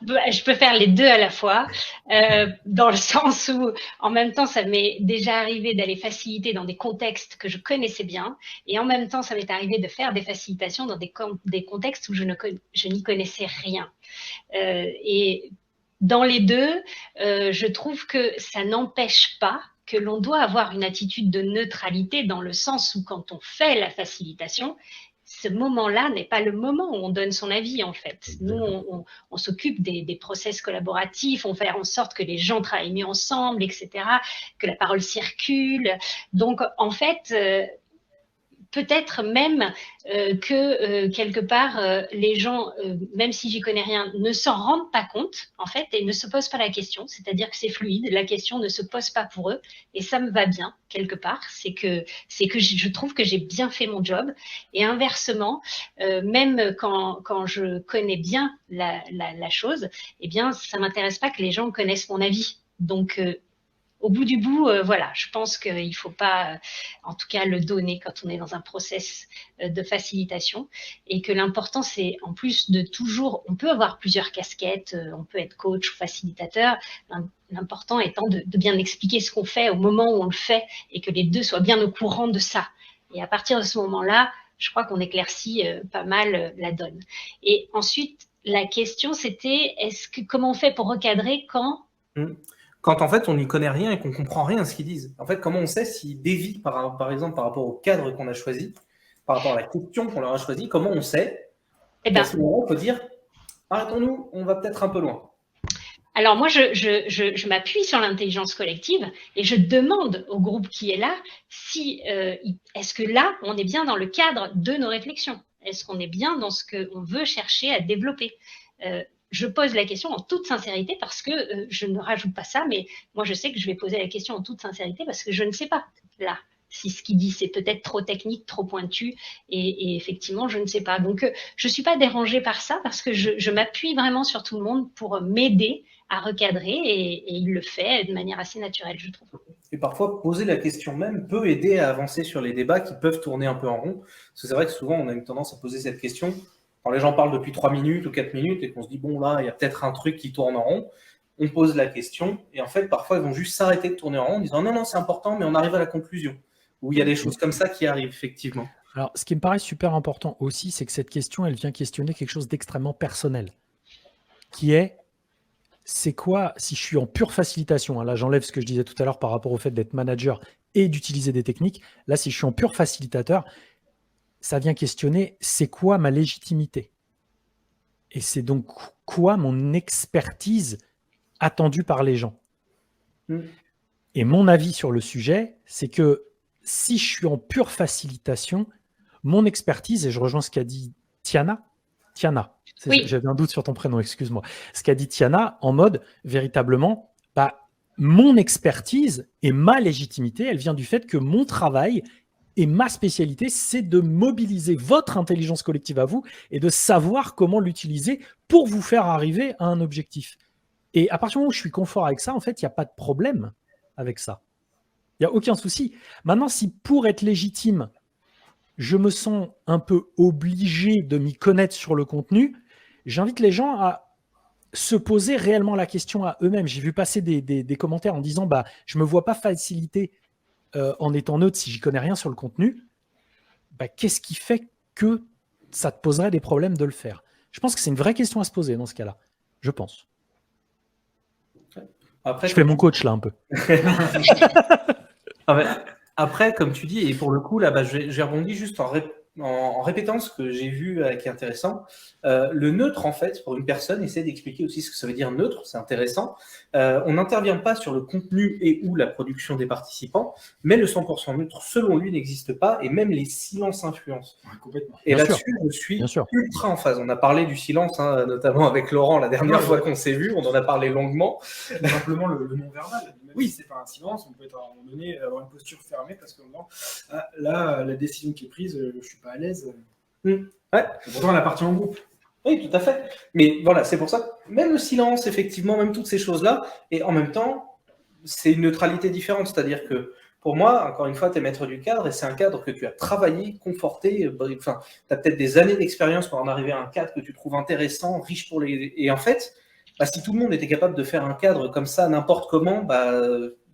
Je peux faire les deux à la fois, dans le sens où, en même temps, ça m'est déjà arrivé d'aller faciliter dans des contextes que je connaissais bien, et en même temps, ça m'est arrivé de faire des facilitations dans des contextes où je n'y connaissais rien. Et dans les deux, je trouve que ça n'empêche pas que l'on doit avoir une attitude de neutralité dans le sens où quand on fait la facilitation, ce moment-là n'est pas le moment où on donne son avis, en fait. Nous, on s'occupe des process collaboratifs, on fait en sorte que les gens travaillent mieux ensemble, etc., que la parole circule. Donc, en fait, peut-être même que quelque part, les gens, même si j'y connais rien, ne s'en rendent pas compte, en fait, et ne se posent pas la question. C'est-à-dire que c'est fluide, la question ne se pose pas pour eux, et ça me va bien, quelque part. C'est que je trouve que j'ai bien fait mon job. Et inversement, même quand je connais bien la chose, eh bien, ça m'intéresse pas que les gens connaissent mon avis. Donc, au bout du bout, voilà, je pense qu'il ne faut pas, en tout cas, le donner quand on est dans un process de facilitation, et que l'important, c'est en plus de toujours, on peut avoir plusieurs casquettes, on peut être coach ou facilitateur, l'important étant de bien expliquer ce qu'on fait au moment où on le fait, et que les deux soient bien au courant de ça. Et à partir de ce moment-là, je crois qu'on éclaircit pas mal la donne. Et ensuite, la question, c'était comment on fait pour recadrer quand Quand en fait on n'y connaît rien et qu'on comprend rien à ce qu'ils disent. En fait, comment on sait s'ils dévient par exemple par rapport au cadre qu'on a choisi, par rapport à la question qu'on leur a choisie, comment on sait? Eh ben, à ce moment-là, il faut dire arrêtons-nous, on va peut-être un peu loin. Alors moi, je m'appuie sur l'intelligence collective et je demande au groupe qui est là si est-ce que là, on est bien dans le cadre de nos réflexions? Est-ce qu'on est bien dans ce qu'on veut chercher à développer? Je pose la question en toute sincérité parce que je ne rajoute pas ça, mais moi je sais que je vais poser la question en toute sincérité parce que je ne sais pas là si ce qu'il dit c'est peut-être trop technique, trop pointu, et effectivement je ne sais pas. Donc je ne suis pas dérangée par ça parce que je m'appuie vraiment sur tout le monde pour m'aider à recadrer, et il le fait de manière assez naturelle, je trouve. Et parfois, poser la question même peut aider à avancer sur les débats qui peuvent tourner un peu en rond. Parce que c'est vrai que souvent on a une tendance à poser cette question quand les gens parlent depuis 3 minutes ou 4 minutes et qu'on se dit, bon, là, il y a peut-être un truc qui tourne en rond. On pose la question et en fait, parfois, ils vont juste s'arrêter de tourner en rond en disant, non, c'est important, mais on arrive à la conclusion. Ou il y a des choses comme ça qui arrivent, effectivement. Alors, ce qui me paraît super important aussi, c'est que cette question, elle vient questionner quelque chose d'extrêmement personnel, qui est, c'est quoi, si je suis en pure facilitation, hein, là j'enlève ce que je disais tout à l'heure par rapport au fait d'être manager et d'utiliser des techniques, là si je suis en pur facilitateur, ça vient questionner c'est quoi ma légitimité et c'est donc quoi mon expertise attendue par les gens. Et mon avis sur le sujet, c'est que si je suis en pure facilitation, mon expertise, et je rejoins ce qu'a dit Tiana, oui. J'avais un doute sur ton prénom, excuse-moi, ce qu'a dit Tiana, en mode véritablement, mon expertise et ma légitimité, elle vient du fait que mon travail et ma spécialité, c'est de mobiliser votre intelligence collective à vous et de savoir comment l'utiliser pour vous faire arriver à un objectif. Et à partir du moment où je suis confort avec ça, en fait, il n'y a pas de problème avec ça. Il n'y a aucun souci. Maintenant, si pour être légitime, je me sens un peu obligé de m'y connaître sur le contenu, j'invite les gens à se poser réellement la question à eux-mêmes. J'ai vu passer des commentaires en disant je ne me vois pas faciliter en étant neutre si j'y connais rien sur le contenu. Qu'est-ce qui fait que ça te poserait des problèmes de le faire? Je pense que c'est une vraie question à se poser dans ce cas-là. Je pense. Après, je fais mon coach là un peu. Après, comme tu dis, et pour le coup, là, j'ai rebondi juste en répétant ce que j'ai vu qui est intéressant. Le neutre, en fait, pour une personne, essaie d'expliquer aussi ce que ça veut dire neutre, c'est intéressant. On n'intervient pas sur le contenu et ou la production des participants, mais le 100% neutre, selon lui, n'existe pas, et même les silences influencent. Ouais, complètement. Et là-dessus, je suis ultra en phase. On a parlé du silence, notamment avec Laurent la dernière fois qu'on s'est vu, on en a parlé longuement. Tout simplement le non-verbal. Oui, si c'est pas un silence, on peut être à un moment donné avoir une posture fermée parce que là, la décision qui est prise, je suis pas à l'aise. Ouais. Pourtant, elle appartient au groupe. Oui, tout à fait. Mais voilà, c'est pour ça que même le silence, effectivement, même toutes ces choses-là, et en même temps, c'est une neutralité différente. C'est-à-dire que pour moi, encore une fois, tu es maître du cadre et c'est un cadre que tu as travaillé, conforté. Enfin, tu as peut-être des années d'expérience pour en arriver à un cadre que tu trouves intéressant, riche pour les. Et en fait, si tout le monde était capable de faire un cadre comme ça, n'importe comment,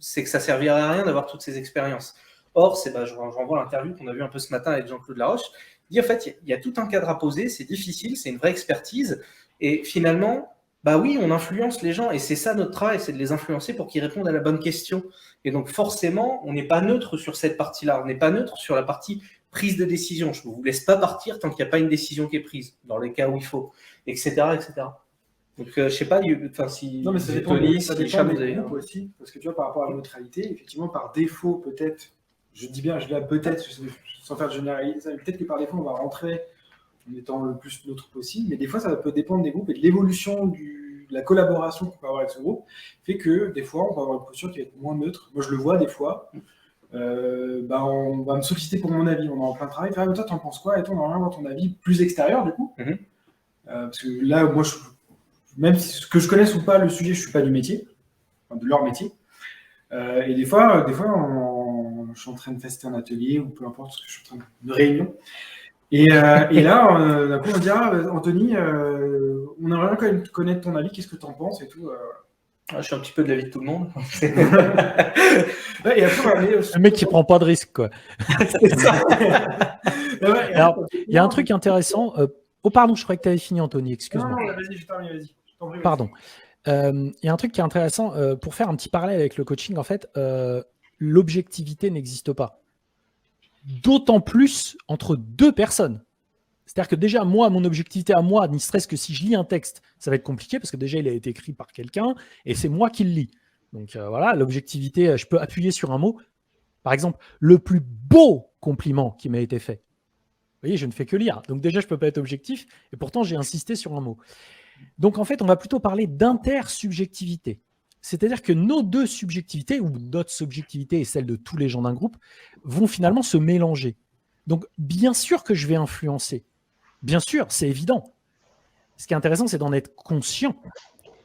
c'est que ça servirait à rien d'avoir toutes ces expériences. Or, je renvoie à l'interview qu'on a vue un peu ce matin avec Jean-Claude Laroche. Il dit en fait, il y a tout un cadre à poser, c'est difficile, c'est une vraie expertise. Et finalement, oui, on influence les gens et c'est ça notre travail, c'est de les influencer pour qu'ils répondent à la bonne question. Et donc forcément, on n'est pas neutre sur cette partie-là, on n'est pas neutre sur la partie prise de décision. Je ne vous laisse pas partir tant qu'il n'y a pas une décision qui est prise, dans les cas où il faut, etc. etc. Donc, je ne sais pas si Non, mais ça dépend, Tony, ça si dépend Hicham, des vous avez... groupes aussi, parce que tu vois, par rapport à la neutralité, effectivement, par défaut, peut-être, je dis bien, je dis peut-être, sans faire de généralisation, peut-être que par défaut, on va rentrer en étant le plus neutre possible, mais des fois, ça peut dépendre des groupes et de l'évolution de la collaboration qu'on peut avoir avec ce groupe, fait que des fois, on va avoir une posture qui va être moins neutre. Moi, je le vois des fois. On va me solliciter pour mon avis, on est en plein travail. Toi, t'en penses quoi? Et toi, on aimerait avoir ton avis plus extérieur, du coup. Parce que là, moi, même si ce que je connaisse ou pas le sujet, je suis pas du métier, enfin, de leur métier. Et des fois, je suis en train de tester un atelier ou peu importe, parce que je suis en train de réunion. Et là, d'un coup, on me dit Anthony, on aimerait bien quand même connaître ton avis, qu'est-ce que tu en penses et tout. Je suis un petit peu de l'avis de tout le monde. Et après, Le mec qui prend pas de risque, quoi. C'est ça. Alors, il y a un truc intéressant. Oh, pardon, je croyais que tu avais fini, Anthony. Excuse-moi. Non, vas-y, je termine, vas-y. Je t'en prie, vas-y. Pardon. Il y a un truc qui est intéressant. Pour faire un petit parallèle avec le coaching, en fait, l'objectivité n'existe pas. D'autant plus entre deux personnes. C'est-à-dire que déjà, moi, mon objectivité à moi, ne serait-ce que si je lis un texte, ça va être compliqué parce que déjà, il a été écrit par quelqu'un et c'est moi qui le lis. Donc voilà, l'objectivité, je peux appuyer sur un mot. Par exemple, le plus beau compliment qui m'a été fait. Vous voyez, je ne fais que lire. Donc déjà, je ne peux pas être objectif et pourtant, j'ai insisté sur un mot. Donc en fait, on va plutôt parler d'intersubjectivité. C'est-à-dire que nos deux subjectivités, ou notre subjectivité et celle de tous les gens d'un groupe, vont finalement se mélanger. Donc bien sûr que je vais influencer. Bien sûr, c'est évident. Ce qui est intéressant, c'est d'en être conscient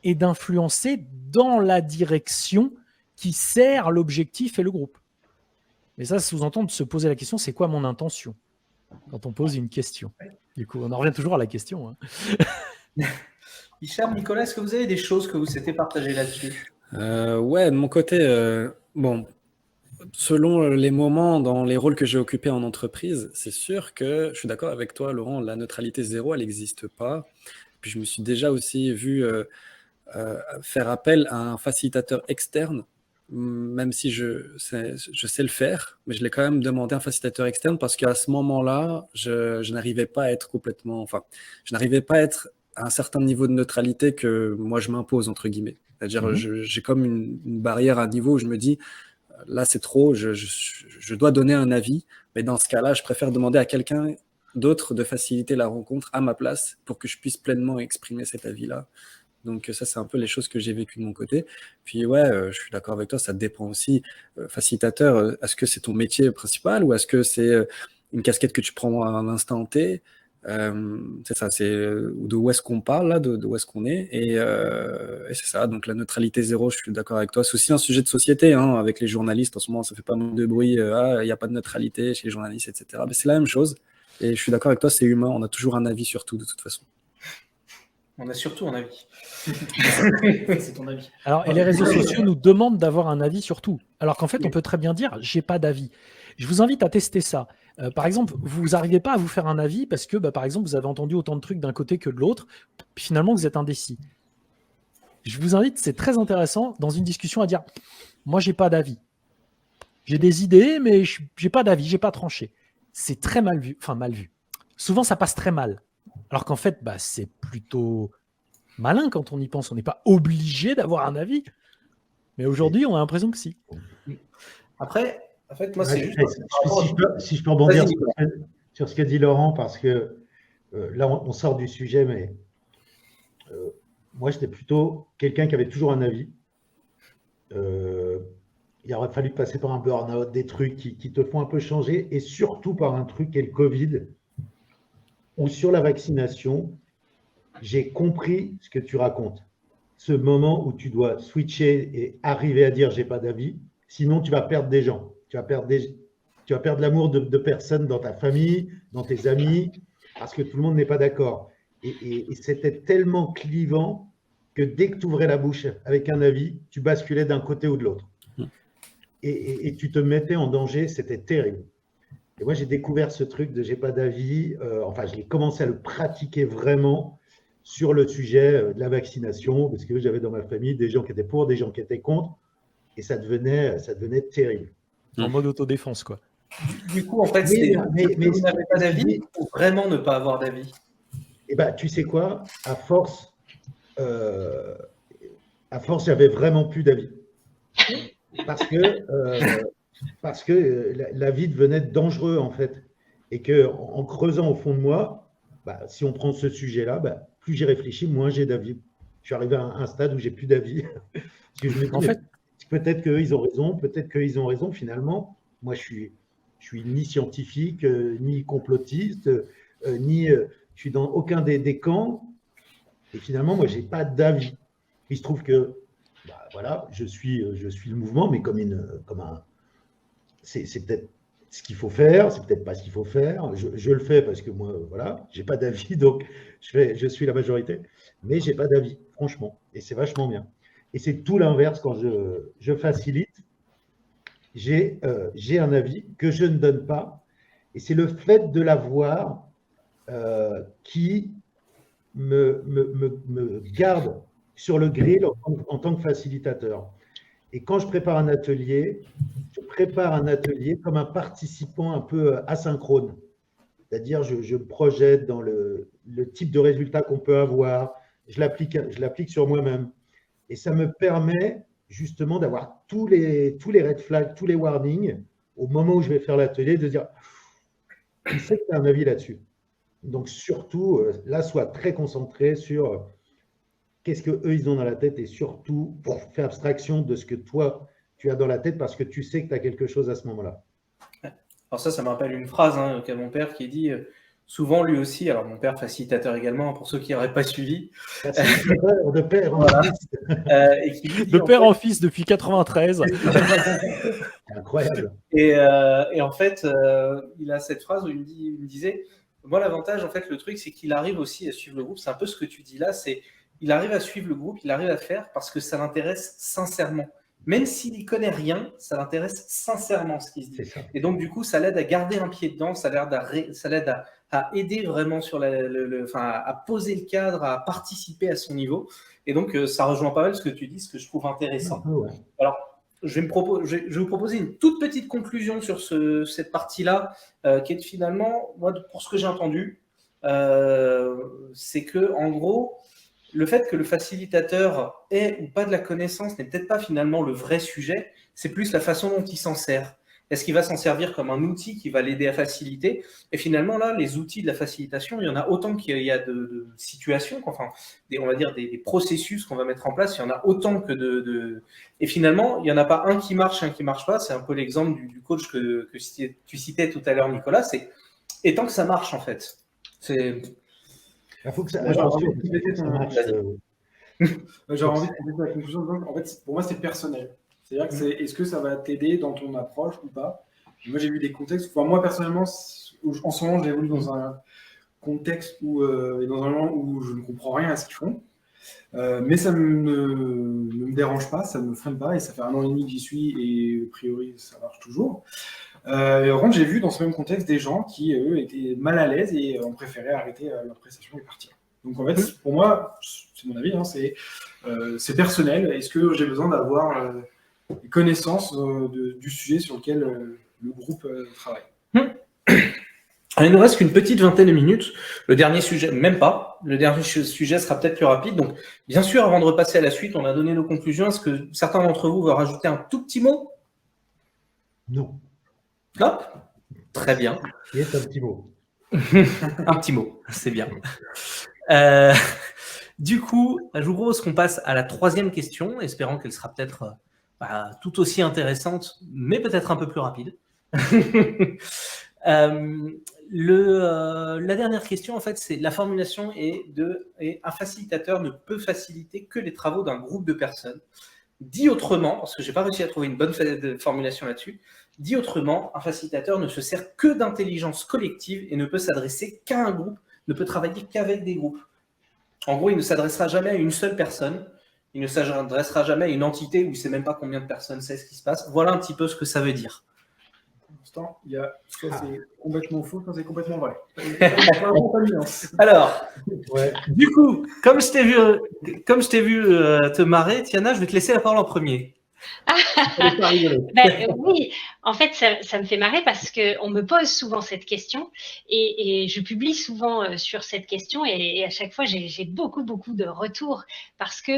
et d'influencer dans la direction qui sert l'objectif et le groupe. Mais ça sous-entend de se poser la question, c'est quoi mon intention quand on pose une question? Du coup, on en revient toujours à la question. Hein. Hicham, Nicolas, est-ce que vous avez des choses que vous souhaitez partager là-dessus? Ouais, de mon côté, selon les moments dans les rôles que j'ai occupés en entreprise, c'est sûr que je suis d'accord avec toi, Laurent, la neutralité zéro, elle n'existe pas. Puis je me suis déjà aussi vu faire appel à un facilitateur externe, même si je sais le faire, mais je l'ai quand même demandé à un facilitateur externe parce qu'à ce moment-là, je n'arrivais pas à être je n'arrivais pas à être à un certain niveau de neutralité que moi je m'impose, entre guillemets. C'est-à-dire, j'ai comme une barrière à un niveau où je me dis, là c'est trop, je dois donner un avis, mais dans ce cas-là, je préfère demander à quelqu'un d'autre de faciliter la rencontre à ma place pour que je puisse pleinement exprimer cet avis-là. Donc ça, c'est un peu les choses que j'ai vécues de mon côté. Puis ouais, je suis d'accord avec toi, ça dépend aussi. Facilitateur, est-ce que c'est ton métier principal ou est-ce que c'est une casquette que tu prends à l'instant T? C'est ça, c'est de où est-ce qu'on parle là, de où est-ce qu'on est, et c'est ça. Donc la neutralité zéro, je suis d'accord avec toi. C'est aussi un sujet de société, hein, avec les journalistes en ce moment, ça fait pas mal de bruit. Il n'y a pas de neutralité chez les journalistes, etc. Mais c'est la même chose. Et je suis d'accord avec toi, c'est humain. On a toujours un avis sur tout, de toute façon. On a surtout un avis. C'est ton avis. Alors, et les réseaux sociaux nous demandent d'avoir un avis sur tout. Alors qu'en fait, on peut très bien dire, j'ai pas d'avis. Je vous invite à tester ça. Par exemple, vous n'arrivez pas à vous faire un avis parce que, par exemple, vous avez entendu autant de trucs d'un côté que de l'autre, puis finalement, vous êtes indécis. Je vous invite, c'est très intéressant, dans une discussion à dire, moi, j'ai pas d'avis. J'ai des idées, mais j'ai pas d'avis, j'ai pas tranché. C'est très mal vu. Enfin, mal vu. Souvent, ça passe très mal. Alors qu'en fait, c'est plutôt malin quand on y pense. On n'est pas obligé d'avoir un avis. Mais aujourd'hui, on a l'impression que si. Après, en fait, moi, c'est juste... Si je peux rebondir sur ce qu'a dit Laurent, parce que là, on sort du sujet, mais moi, j'étais plutôt quelqu'un qui avait toujours un avis. Il aurait fallu passer par un burn-out, des trucs qui te font un peu changer, et surtout par un truc qui est le Covid, ou sur la vaccination, j'ai compris ce que tu racontes. Ce moment où tu dois switcher et arriver à dire j'ai pas d'avis, sinon tu vas perdre des gens. Tu vas perdre l'amour de personnes dans ta famille, dans tes amis, parce que tout le monde n'est pas d'accord. Et c'était tellement clivant que dès que tu ouvrais la bouche avec un avis, tu basculais d'un côté ou de l'autre. Et tu te mettais en danger, c'était terrible. Et moi, j'ai découvert ce truc de j'ai pas d'avis. Je l'ai commencé à le pratiquer vraiment sur le sujet de la vaccination, parce que j'avais dans ma famille des gens qui étaient pour, des gens qui étaient contre, et ça devenait terrible. En mode autodéfense, quoi. Du coup, en fait, vous n'avez pas d'avis ou vraiment ne pas avoir d'avis? Eh ben, tu sais quoi? À force, j'avais vraiment plus d'avis. Parce que la vie devenait dangereux, en fait. Et qu'en creusant au fond de moi, si on prend ce sujet-là, plus j'y réfléchis, moins j'ai d'avis. Je suis arrivé à un stade où j'ai plus d'avis. Parce que je me dis, En fait, peut-être qu'ils ont raison, peut-être qu'ils ont raison. Finalement, moi, je suis ni scientifique, ni complotiste, je suis dans aucun des camps. Et finalement, moi, j'ai pas d'avis. Il se trouve que, voilà, je suis le mouvement, mais comme un. C'est peut-être ce qu'il faut faire, c'est peut-être pas ce qu'il faut faire. Je le fais parce que moi, voilà, j'ai pas d'avis, donc je suis la majorité, mais j'ai pas d'avis, franchement, et c'est vachement bien. Et c'est tout l'inverse quand je facilite. J'ai un avis que je ne donne pas, et c'est le fait de l'avoir qui me garde sur le grill en tant que facilitateur. Et quand je prépare un atelier comme un participant un peu asynchrone. C'est-à-dire, je me projette dans le type de résultat qu'on peut avoir, je l'applique sur moi-même. Et ça me permet justement d'avoir tous les red flags, tous les warnings, au moment où je vais faire l'atelier, de dire, il sait que tu as un avis là-dessus. Donc surtout, là, sois très concentré sur qu'est-ce qu'eux, ils ont dans la tête, et surtout, faire abstraction de ce que toi, tu as dans la tête, parce que tu sais que tu as quelque chose à ce moment-là. Alors ça me rappelle une phrase qu'a mon père qui dit souvent lui aussi, alors mon père facilitateur également, pour ceux qui n'auraient pas suivi. De père en voilà. fils. Et qui dit, de père en fils depuis 93. Incroyable. Et en fait, il a cette phrase où il me disait, moi l'avantage, en fait, le truc, c'est qu'il arrive aussi à suivre le groupe. C'est un peu ce que tu dis là, c'est il arrive à suivre le groupe, il arrive à faire parce que ça l'intéresse sincèrement. Même s'il n'y connaît rien, ça l'intéresse sincèrement ce qu'il se dit. Et donc, du coup, ça l'aide à garder un pied dedans, ça l'aide à aider vraiment sur à poser le cadre, à participer à son niveau. Et donc, ça rejoint pas mal ce que tu dis, ce que je trouve intéressant. Ouais. Alors, je vais vous proposer une toute petite conclusion sur cette partie-là, qui est finalement, moi, pour ce que j'ai entendu, c'est que, en gros, le fait que le facilitateur ait ou pas de la connaissance n'est peut-être pas finalement le vrai sujet, c'est plus la façon dont il s'en sert. Est-ce qu'il va s'en servir comme un outil qui va l'aider à faciliter? Et finalement, là, les outils de la facilitation, il y en a autant qu'il y a de situations, on va dire des processus qu'on va mettre en place, il y en a autant que Et finalement, il n'y en a pas un qui marche, un qui ne marche pas. C'est un peu l'exemple du coach que tu citais tout à l'heure, Nicolas. Et tant que ça marche, en fait. Il faut que ça marche. J'aurais envie de compléter la conclusion. En fait, pour moi, c'est personnel. C'est-à-dire que est-ce que ça va t'aider dans ton approche ou pas? Moi, j'ai vu des contextes. Moi, personnellement, en ce moment, j'évolue dans un contexte et dans un moment où je ne comprends rien à ce qu'ils font. Mais ça ne me dérange pas, ça ne me freine pas. Et ça fait 1 an et demi que j'y suis et a priori, ça marche toujours. Et par contre, j'ai vu dans ce même contexte des gens qui, eux, étaient mal à l'aise et ont préféré arrêter leur prestation et partir. Donc, en fait, pour moi, c'est mon avis, c'est personnel. Est-ce que j'ai besoin d'avoir des connaissances du sujet sur lequel le groupe travaille? Alors, il nous reste qu'une petite vingtaine de minutes. Le dernier sujet, même pas. Le dernier sujet sera peut-être plus rapide. Donc, bien sûr, avant de repasser à la suite, on a donné nos conclusions. Est-ce que certains d'entre vous veulent rajouter un tout petit mot? Non. Hop, très bien. Il y a un petit mot. Un petit mot, c'est bien. Du coup, je vous propose qu'on passe à la 3e question, espérant qu'elle sera peut-être tout aussi intéressante, mais peut-être un peu plus rapide. La dernière question, en fait, c'est la formulation et un facilitateur ne peut faciliter que les travaux d'un groupe de personnes. Dit autrement, parce que je n'ai pas réussi à trouver une bonne formulation là-dessus, dit autrement, un facilitateur ne se sert que d'intelligence collective et ne peut s'adresser qu'à un groupe, ne peut travailler qu'avec des groupes. En gros, il ne s'adressera jamais à une seule personne, il ne s'adressera jamais à une entité où il ne sait même pas combien de personnes sait ce qui se passe. Voilà un petit peu ce que ça veut dire. Il y a soit c'est complètement faux, soit c'est complètement vrai. Alors, du coup, comme je t'ai vu te marrer, Tiana, je vais te laisser la parole en premier. Oui, en fait, ça me fait marrer parce qu'on me pose souvent cette question et je publie souvent sur cette question et à chaque fois, j'ai beaucoup, beaucoup de retours parce que,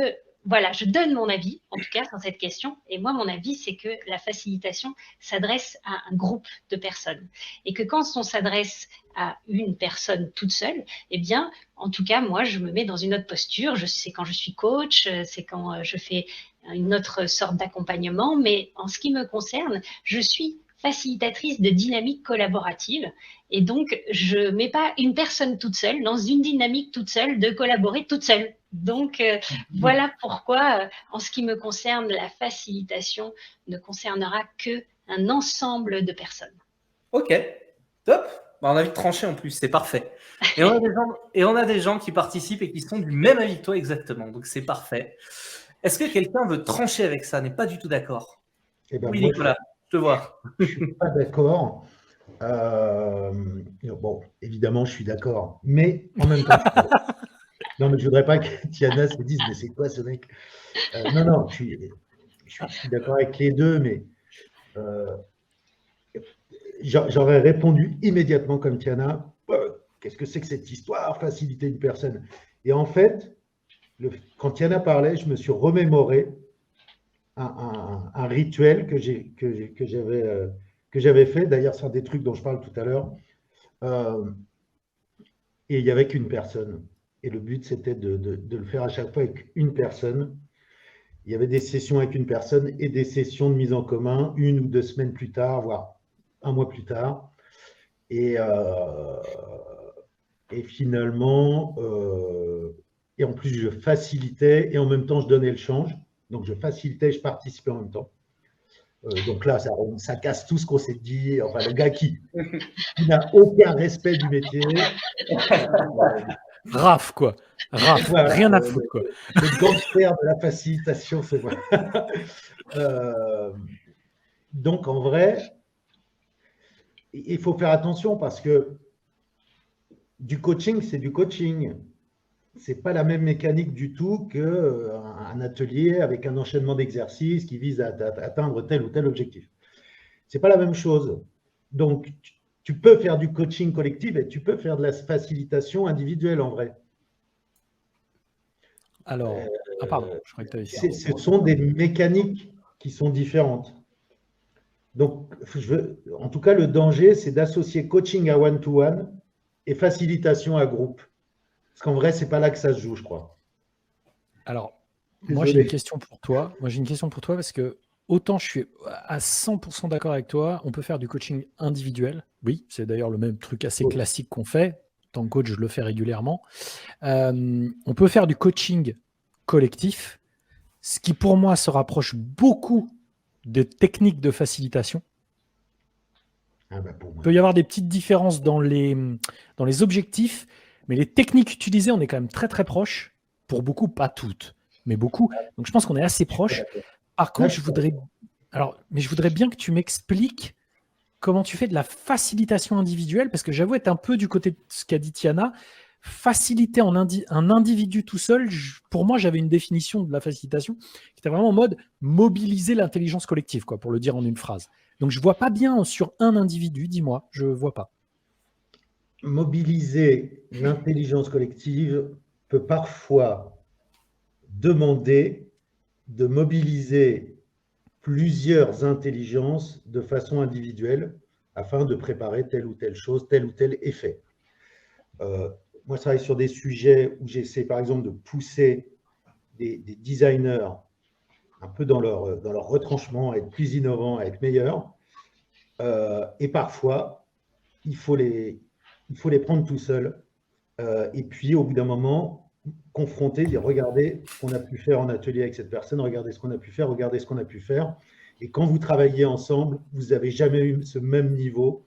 voilà, je donne mon avis, en tout cas, sur cette question. Et moi, mon avis, c'est que la facilitation s'adresse à un groupe de personnes et que quand on s'adresse à une personne toute seule, eh bien, en tout cas, moi, je me mets dans une autre posture. C'est quand je suis coach, c'est quand je fais une autre sorte d'accompagnement, mais en ce qui me concerne, je suis facilitatrice de dynamique collaborative et donc je ne mets pas une personne toute seule dans une dynamique toute seule de collaborer toute seule. Donc voilà pourquoi, en ce qui me concerne, la facilitation ne concernera qu'un ensemble de personnes. Ok, top. On a vite tranché en plus, c'est parfait. Et on a des gens qui participent et qui sont du même avis que toi exactement, donc c'est parfait. Est-ce que quelqu'un veut trancher avec ça? N'est pas du tout d'accord? Eh ben, Oui, moi, Nicolas, je te vois. je ne suis pas d'accord. Bon, évidemment, je suis d'accord. Mais en même temps, non, mais je ne voudrais pas que Tiana se dise, mais c'est quoi ce mec? Non, je suis d'accord avec les deux, mais j'aurais répondu immédiatement comme Tiana, qu'est-ce que c'est que cette histoire, faciliter une personne? Et en fait, quand Tiana parlait, je me suis remémoré un rituel que j'avais fait. D'ailleurs, c'est un des trucs dont je parle tout à l'heure. Et il n'y avait qu'une personne. Et le but, c'était de le faire à chaque fois avec une personne. Il y avait des sessions avec une personne et des sessions de mise en commun 1 ou 2 semaines plus tard, voire 1 mois plus tard. Et finalement, et en plus, je facilitais et en même temps, je donnais le change. Donc, je facilitais et je participais en même temps. Donc là, ça casse tout ce qu'on s'est dit. Enfin, le gars qui n'a aucun respect du métier. Raf, quoi. Raf, voilà, rien à foutre, quoi. Le gangster de la facilitation, c'est moi. Donc, en vrai, il faut faire attention parce que du coaching, c'est du coaching. C'est pas la même mécanique du tout qu'un atelier avec un enchaînement d'exercices qui vise à atteindre tel ou tel objectif. C'est pas la même chose. Donc, tu peux faire du coaching collectif et tu peux faire de la facilitation individuelle en vrai. Alors, pardon, je crois que tu avais dit. Ce sont des mécaniques qui sont différentes. Donc, en tout cas, le danger, c'est d'associer coaching à one-to-one et facilitation à groupe. Parce qu'en vrai, c'est pas là que ça se joue, je crois. Alors, moi, j'ai une question pour toi. Parce que autant je suis à 100% d'accord avec toi, on peut faire du coaching individuel. Oui, c'est d'ailleurs le même truc assez classique qu'on fait. En tant que coach, je le fais régulièrement. On peut faire du coaching collectif, ce qui pour moi se rapproche beaucoup de techniques de facilitation. Il peut y avoir des petites différences dans les objectifs, mais les techniques utilisées, on est quand même très très proches. Pour beaucoup, pas toutes, mais beaucoup. Donc je pense qu'on est assez proches. Par contre, je voudrais bien que tu m'expliques comment tu fais de la facilitation individuelle, parce que j'avoue être un peu du côté de ce qu'a dit Tiana. Faciliter un individu tout seul, pour moi, j'avais une définition de la facilitation qui était vraiment en mode mobiliser l'intelligence collective, quoi, pour le dire en une phrase. Donc, je ne vois pas bien sur un individu, dis-moi, je ne vois pas. Mobiliser l'intelligence collective peut parfois demander de mobiliser plusieurs intelligences de façon individuelle afin de préparer telle ou telle chose, tel ou tel effet. Moi, je travaille sur des sujets où j'essaie, par exemple, de pousser des designers un peu dans leur retranchement, à être plus innovants, à être meilleurs. Et parfois, il faut les prendre tout seuls. Et puis, au bout d'un moment, confronter, dire regardez ce qu'on a pu faire en atelier avec cette personne, regardez ce qu'on a pu faire, regardez ce qu'on a pu faire. Et quand vous travaillez ensemble, vous n'avez jamais eu ce même niveau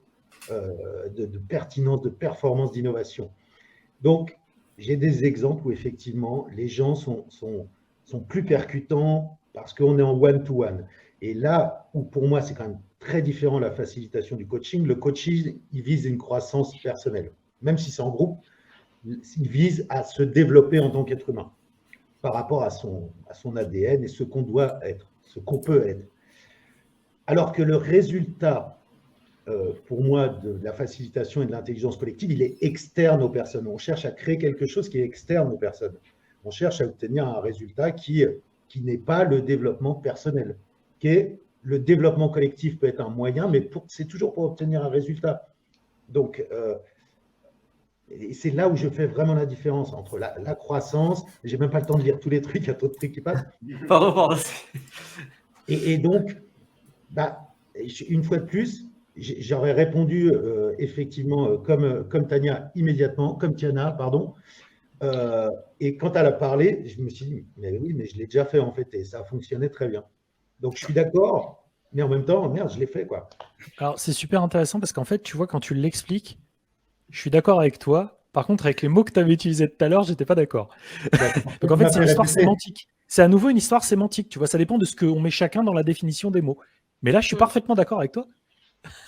de pertinence, de performance, d'innovation. Donc, j'ai des exemples où effectivement, les gens sont plus percutants parce qu'on est en one-to-one. Et là où pour moi, c'est quand même très différent la facilitation du coaching. Le coaching, il vise une croissance personnelle. Même si c'est en groupe, il vise à se développer en tant qu'être humain par rapport à son ADN et ce qu'on doit être. ce qu'on peut être. Alors que le résultat, pour moi, de la facilitation et de l'intelligence collective, il est externe aux personnes. On cherche à créer quelque chose qui est externe aux personnes. On cherche à obtenir un résultat qui n'est pas le développement personnel, qui est le développement collectif peut être un moyen, mais c'est toujours pour obtenir un résultat. Donc, et c'est là où je fais vraiment la différence entre la croissance, j'ai même pas le temps de lire tous les trucs, il y a trop de trucs qui passent. Pardon. Et donc, une fois de plus, j'aurais répondu effectivement comme Tania immédiatement, comme Tiana, pardon. Et quand elle a parlé, je me suis dit, mais oui, mais je l'ai déjà fait en fait, et ça a fonctionné très bien. Donc, je suis d'accord, mais en même temps, merde, je l'ai fait, quoi. Alors, c'est super intéressant parce qu'en fait, tu vois, quand tu l'expliques, je suis d'accord avec toi. Par contre, avec les mots que tu avais utilisés tout à l'heure, j'étais pas d'accord. Donc, en fait, c'est une histoire sémantique. C'est à nouveau une histoire sémantique, tu vois. Ça dépend de ce qu'on met chacun dans la définition des mots. Mais là, je suis parfaitement d'accord avec toi.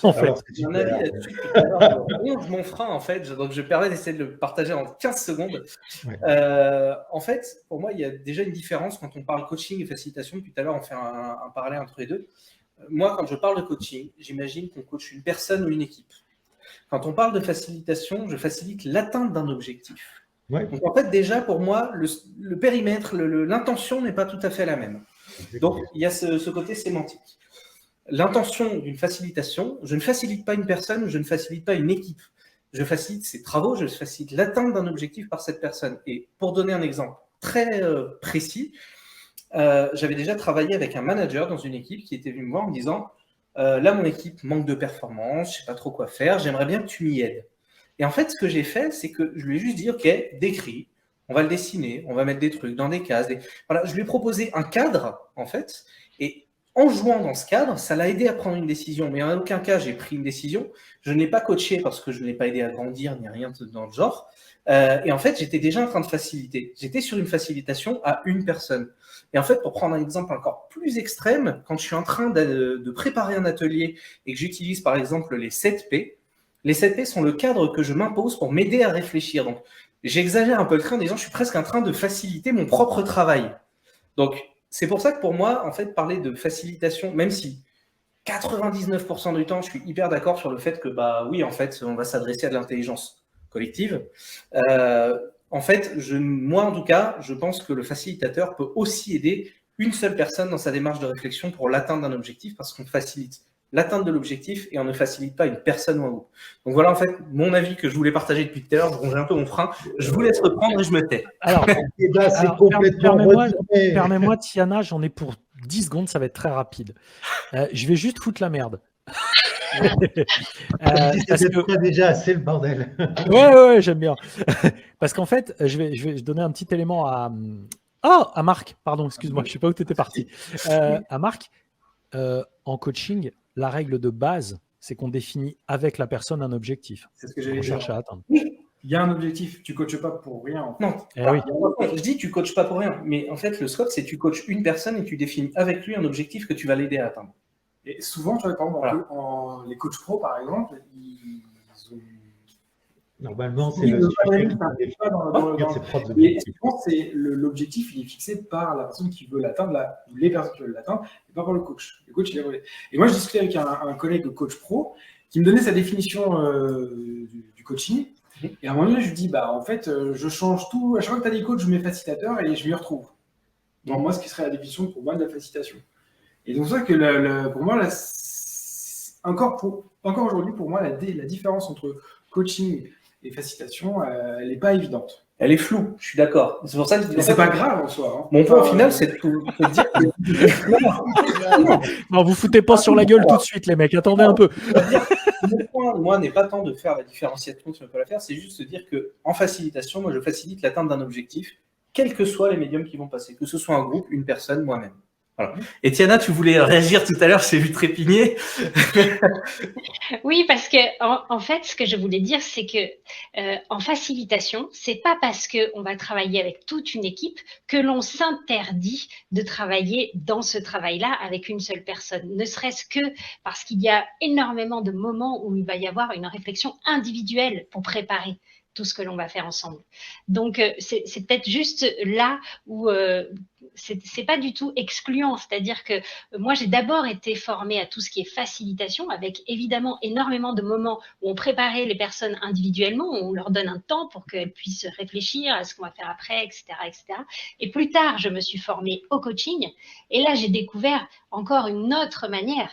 En fait. J'ai un avis là-dessus. Je mon frein, en fait. Donc, je permets d'essayer de le partager en 15 secondes. Ouais. En fait, pour moi, il y a déjà une différence quand on parle coaching et facilitation. Depuis tout à l'heure, on fait un parallèle entre les deux. Moi, quand je parle de coaching, j'imagine qu'on coach une personne ou une équipe. Quand on parle de facilitation, je facilite l'atteinte d'un objectif. Ouais. Donc, en fait, déjà, pour moi, le périmètre, l'intention n'est pas tout à fait la même. Donc, il y a ce côté sémantique. L'intention d'une facilitation, je ne facilite pas une personne, je ne facilite pas une équipe. Je facilite ses travaux, je facilite l'atteinte d'un objectif par cette personne. Et pour donner un exemple très précis, j'avais déjà travaillé avec un manager dans une équipe qui était venu me voir en me disant là, mon équipe manque de performance, je ne sais pas trop quoi faire, j'aimerais bien que tu m'y aides. Et en fait, ce que j'ai fait, c'est que je lui ai juste dit ok, décris, on va le dessiner, on va mettre des trucs dans des cases. Voilà, je lui ai proposé un cadre, en fait, et en jouant dans ce cadre, ça l'a aidé à prendre une décision. Mais en aucun cas, j'ai pris une décision. Je ne l'ai pas coaché parce que je ne l'ai pas aidé à grandir, ni rien dans le genre. Et en fait, j'étais déjà en train de faciliter. J'étais sur une facilitation à une personne. Et en fait, pour prendre un exemple encore plus extrême, quand je suis en train de préparer un atelier et que j'utilise par exemple les 7P, les 7P sont le cadre que je m'impose pour m'aider à réfléchir. Donc, j'exagère un peu le train en disant je suis presque en train de faciliter mon propre travail. Donc, c'est pour ça que pour moi, en fait, parler de facilitation, même si 99% du temps, je suis hyper d'accord sur le fait que, oui, en fait, on va s'adresser à de l'intelligence collective. En fait, moi, en tout cas, je pense que le facilitateur peut aussi aider une seule personne dans sa démarche de réflexion pour l'atteinte d'un objectif parce qu'on facilite l'atteinte de l'objectif et on ne facilite pas une personne ou un groupe. Donc voilà, en fait, mon avis que je voulais partager depuis tout à l'heure. Je rongeais un peu mon frein. Je vous laisse reprendre et je me tais. Alors, permets-moi, Tiana, j'en ai pour 10 secondes, ça va être très rapide. Je vais juste foutre la merde. Parce que déjà assez le bordel. Ouais, j'aime bien. Parce qu'en fait, je vais donner un petit élément à Marc. Pardon, excuse-moi, je ne sais pas où tu étais parti. À Marc, en coaching, la règle de base, c'est qu'on définit avec la personne un objectif. C'est ce que j'allais chercher à atteindre. Il y a un objectif, tu ne coaches pas pour rien. En fait. Non, oui. Je dis tu ne coaches pas pour rien, mais en fait, le scope, c'est tu coaches une personne et tu définis avec lui un objectif que tu vas l'aider à atteindre. Et souvent, tu vois, par exemple, les coachs pro, par exemple, ils ont... Normalement, c'est le Et souvent, l'objectif, il est fixé par la personne qui veut l'atteindre, ou les personnes qui veulent l'atteindre, et pas par le coach. Le coach, il est relais. Et moi, je discutais avec un collègue coach pro qui me donnait sa définition du coaching. Et à un moment donné, je lui dis, en fait, je change tout. À chaque fois que tu as des coachs, je mets facilitateur et je m'y retrouve. Dans moi, ce qui serait la définition pour moi de la facilitation. Et donc, c'est ça que pour moi, encore aujourd'hui, pour moi, la différence entre coaching et facilitation, elle n'est pas évidente. Elle est floue, je suis d'accord. C'est pour ça que c'est pas grave en soi. Hein. Mon point au final, c'est de dire que... Non, vous foutez pas sur la gueule tout de suite, les mecs. Attendez un peu. Mon point, moi, n'est pas tant de faire la différenciation, tu ne peux pas la faire, c'est juste de dire qu'en facilitation, moi, je facilite l'atteinte d'un objectif, quels que soient les médiums qui vont passer, que ce soit un groupe, une personne, moi-même. Voilà. Et Tiana, tu voulais réagir tout à l'heure, je t'ai vu trépigner. Oui, parce que en fait, ce que je voulais dire, c'est que en facilitation, c'est pas parce qu'on va travailler avec toute une équipe que l'on s'interdit de travailler dans ce travail-là avec une seule personne. Ne serait-ce que parce qu'il y a énormément de moments où il va y avoir une réflexion individuelle pour préparer tout ce que l'on va faire ensemble. Donc, c'est peut-être juste là où c'est pas du tout excluant. C'est-à-dire que moi, j'ai d'abord été formée à tout ce qui est facilitation, avec évidemment énormément de moments où on préparait les personnes individuellement, où on leur donne un temps pour qu'elles puissent réfléchir à ce qu'on va faire après, etc., etc. Et plus tard, je me suis formée au coaching. Et là, j'ai découvert encore une autre manière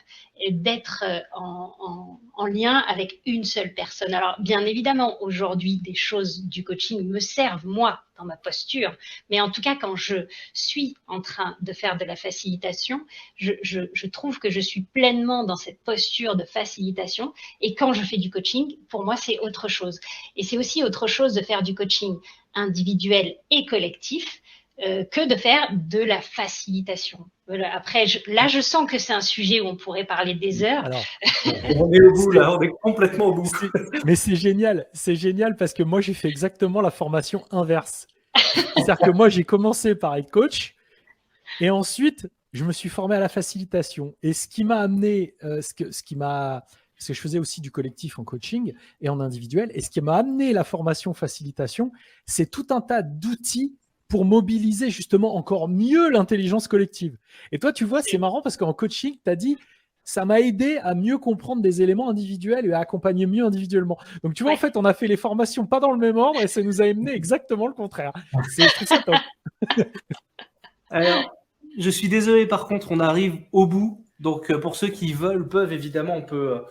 d'être en lien avec une seule personne. Alors, bien évidemment, aujourd'hui, des choses du coaching me servent, moi, dans ma posture. Mais en tout cas, quand je suis en train de faire de la facilitation, je trouve que je suis pleinement dans cette posture de facilitation. Et quand je fais du coaching, pour moi, c'est autre chose. Et c'est aussi autre chose de faire du coaching individuel et collectif que de faire de la facilitation. Voilà. Après, là, je sens que c'est un sujet où on pourrait parler des heures. Alors, On est au bout là, on est complètement au bout. mais c'est génial parce que moi j'ai fait exactement la formation inverse. C'est-à-dire que moi j'ai commencé par être coach et ensuite je me suis formé à la facilitation. Et ce qui m'a amené, parce que je faisais aussi du collectif en coaching et en individuel, et ce qui m'a amené la formation facilitation, c'est tout un tas d'outils pour mobiliser justement encore mieux l'intelligence collective. Et toi, tu vois, c'est marrant parce qu'en coaching, tu as dit, ça m'a aidé à mieux comprendre des éléments individuels et à accompagner mieux individuellement. Donc, tu vois, en fait, on a fait les formations pas dans le même ordre et ça nous a amené exactement le contraire. Je trouve ça top. Alors, je suis désolé, par contre, on arrive au bout. Donc, pour ceux qui veulent, peuvent, évidemment, on peut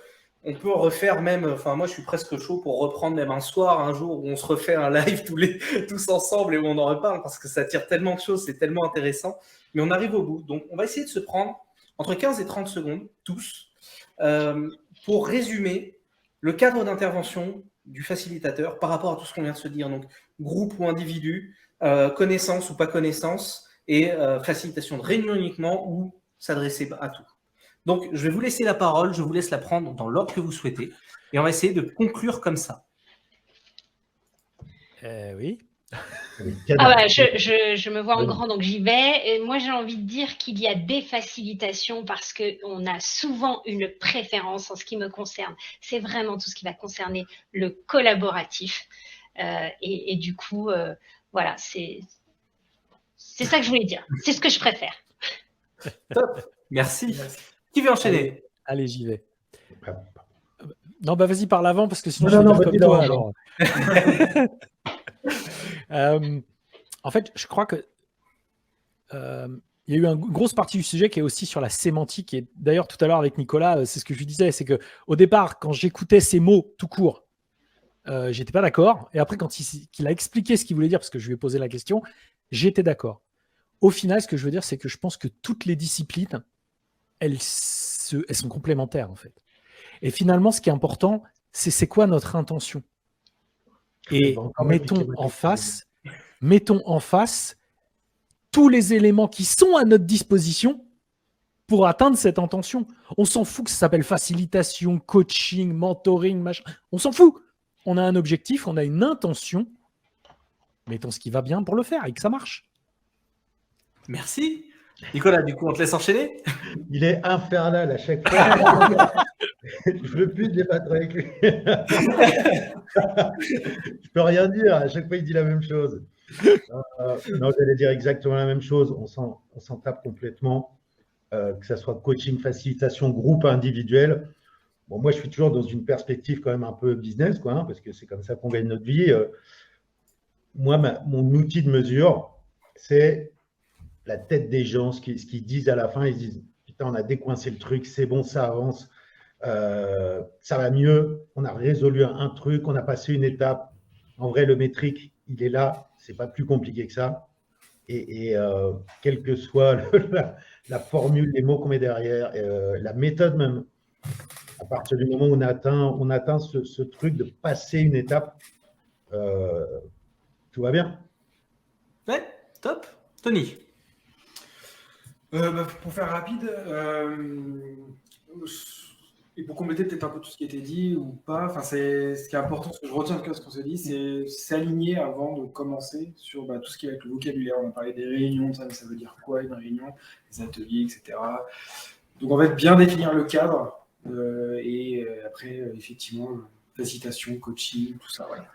refaire même, enfin, moi, je suis presque chaud pour reprendre même un soir, un jour où on se refait un live tous ensemble et où on en reparle parce que ça tire tellement de choses, c'est tellement intéressant. Mais on arrive au bout. Donc, on va essayer de se prendre entre 15 et 30 secondes, tous, pour résumer le cadre d'intervention du facilitateur par rapport à tout ce qu'on vient de se dire. Donc, groupe ou individu, connaissance ou pas connaissance, et facilitation de réunion uniquement ou s'adresser à tout. Donc, je vais vous laisser la parole, je vous laisse la prendre dans l'ordre que vous souhaitez, et on va essayer de conclure comme ça. Oui. Ah bah, je me vois en grand, donc j'y vais. Et moi, j'ai envie de dire qu'il y a des facilitations parce qu'on a souvent une préférence en ce qui me concerne. C'est vraiment tout ce qui va concerner le collaboratif. Et du coup, voilà, c'est ça que je voulais dire. C'est ce que je préfère. Top, merci. Qui veut enchaîner ? Allez, j'y vais. Non, bah vas-y par l'avant parce que sinon Non, je vais non, dire comme toi. Alors. En fait, je crois que il y a eu une grosse partie du sujet qui est aussi sur la sémantique. Et d'ailleurs, tout à l'heure avec Nicolas, c'est ce que je lui disais, c'est que au départ, quand j'écoutais ces mots tout court, j'étais pas d'accord. Et après, quand il a expliqué ce qu'il voulait dire, parce que je lui ai posé la question, j'étais d'accord. Au final, ce que je veux dire, c'est que je pense que toutes les disciplines, elles sont complémentaires en fait. Et finalement, ce qui est important, c'est quoi notre intention. Et mettons en face tous les éléments qui sont à notre disposition pour atteindre cette intention. On s'en fout que ça s'appelle facilitation, coaching, mentoring, machin. On s'en fout. On a un objectif, on a une intention. Mettons ce qui va bien pour le faire et que ça marche. Merci. Nicolas, du coup, on te laisse enchaîner ? Il est infernal à chaque fois. Je ne veux plus débattre avec lui. Je peux rien dire. À chaque fois, il dit la même chose. Non, j'allais dire exactement la même chose. On s'en tape complètement. Que ce soit coaching, facilitation, groupe, individuel. Bon, moi, je suis toujours dans une perspective quand même un peu business, quoi, hein, parce que c'est comme ça qu'on gagne notre vie. Moi, mon outil de mesure, c'est la tête des gens, ce qu'ils disent à la fin. Ils disent, putain, on a décoincé le truc, c'est bon, ça avance. Ça va mieux, on a résolu un truc, on a passé une étape. En vrai, le métrique, il est là, c'est pas plus compliqué que ça. Et quelle que soit la formule, les mots qu'on met derrière, la méthode même, à partir du moment où on atteint ce truc de passer une étape, tout va bien. Ouais, top. Tony ? Pour faire rapide, et pour compléter peut-être un peu tout ce qui a été dit ou pas, enfin, ce qui est important, ce que je retiens de ce qu'on se dit, c'est s'aligner avant de commencer sur tout ce qui est avec le vocabulaire. On a parlé des réunions, ça veut dire quoi une réunion, des ateliers, etc. Donc en fait, bien définir le cadre et après, effectivement, facilitation, coaching, tout ça, voilà.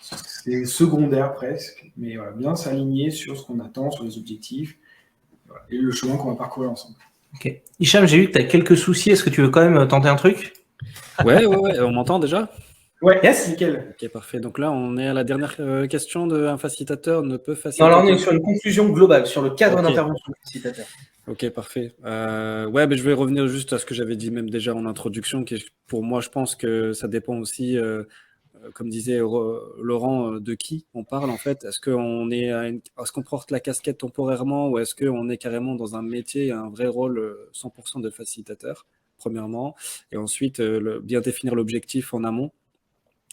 C'est secondaire presque, mais voilà, bien s'aligner sur ce qu'on attend, sur les objectifs. Voilà. Et le chemin qu'on va parcourir ensemble. Ok. Hicham, j'ai vu que tu as quelques soucis. Est-ce que tu veux quand même tenter un truc? Ouais, on m'entend déjà? Ouais, Yes. nickel. Ok, parfait. Donc là, on est à la dernière question d'un facilitateur ne peut faciliter. Non, là, on est sur une conclusion globale, sur le cadre Ok. d'intervention du facilitateur. Ok, parfait. Ouais, mais je vais revenir juste à ce que j'avais dit même déjà en introduction, qui est, pour moi, je pense que ça dépend aussi, comme disait Laurent, de qui on parle en fait. Est-ce qu'on porte la casquette temporairement ou est-ce qu'on est carrément dans un métier, un vrai rôle 100% de facilitateur, premièrement, et ensuite bien définir l'objectif en amont.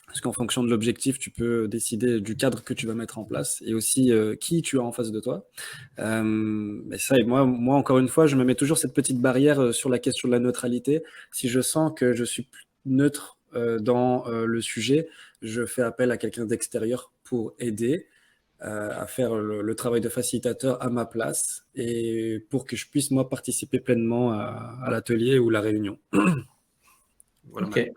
Parce qu'en fonction de l'objectif, tu peux décider du cadre que tu vas mettre en place et aussi qui tu as en face de toi. Mais ça, et moi, encore une fois, je me mets toujours cette petite barrière sur la question de la neutralité. Si je sens que je suis plus neutre dans le sujet, je fais appel à quelqu'un d'extérieur pour aider à faire le travail de facilitateur à ma place et pour que je puisse, moi, participer pleinement à l'atelier ou la réunion. Voilà. Ok.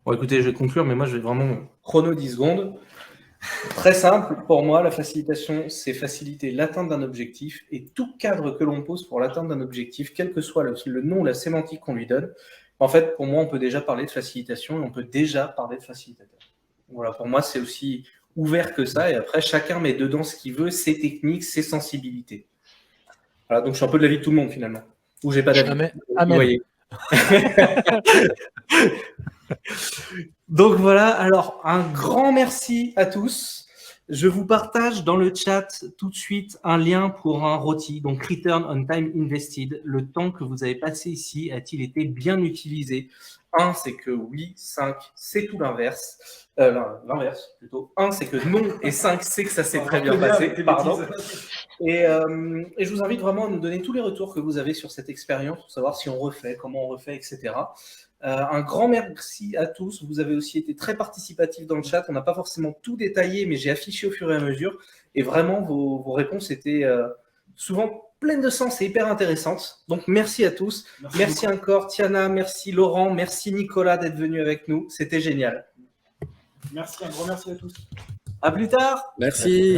Bon, écoutez, je vais conclure, mais moi, je vais vraiment chrono 10 secondes. Très simple, pour moi, la facilitation, c'est faciliter l'atteinte d'un objectif et tout cadre que l'on pose pour l'atteinte d'un objectif, quel que soit le nom ou la sémantique qu'on lui donne, en fait, pour moi, on peut déjà parler de facilitation et on peut déjà parler de facilitateur. Voilà, pour moi, c'est aussi ouvert que ça et après, chacun met dedans ce qu'il veut, ses techniques, ses sensibilités. Voilà, donc je suis un peu de l'avis de tout le monde finalement. Ou j'ai pas d'avis. Amen. Vous voyez. Donc voilà, alors un grand merci à tous. Je vous partage dans le chat tout de suite un lien pour un ROTI, donc Return on Time Invested. Le temps que vous avez passé ici a-t-il été bien utilisé? 1, c'est que oui, 5, c'est tout l'inverse. L'inverse plutôt. 1, c'est que non, et 5, c'est que ça s'est très bien passé. Pardon. Et je vous invite vraiment à nous donner tous les retours que vous avez sur cette expérience, pour savoir si on refait, comment on refait, etc. Un grand merci à tous. Vous avez aussi été très participatifs dans le chat. On n'a pas forcément tout détaillé, mais j'ai affiché au fur et à mesure. Et vraiment, vos réponses étaient souvent pleines de sens et hyper intéressantes. Donc, merci à tous. Merci encore, Tiana. Merci, Laurent. Merci, Nicolas, d'être venu avec nous. C'était génial. Merci, un grand merci à tous. À plus tard. Merci.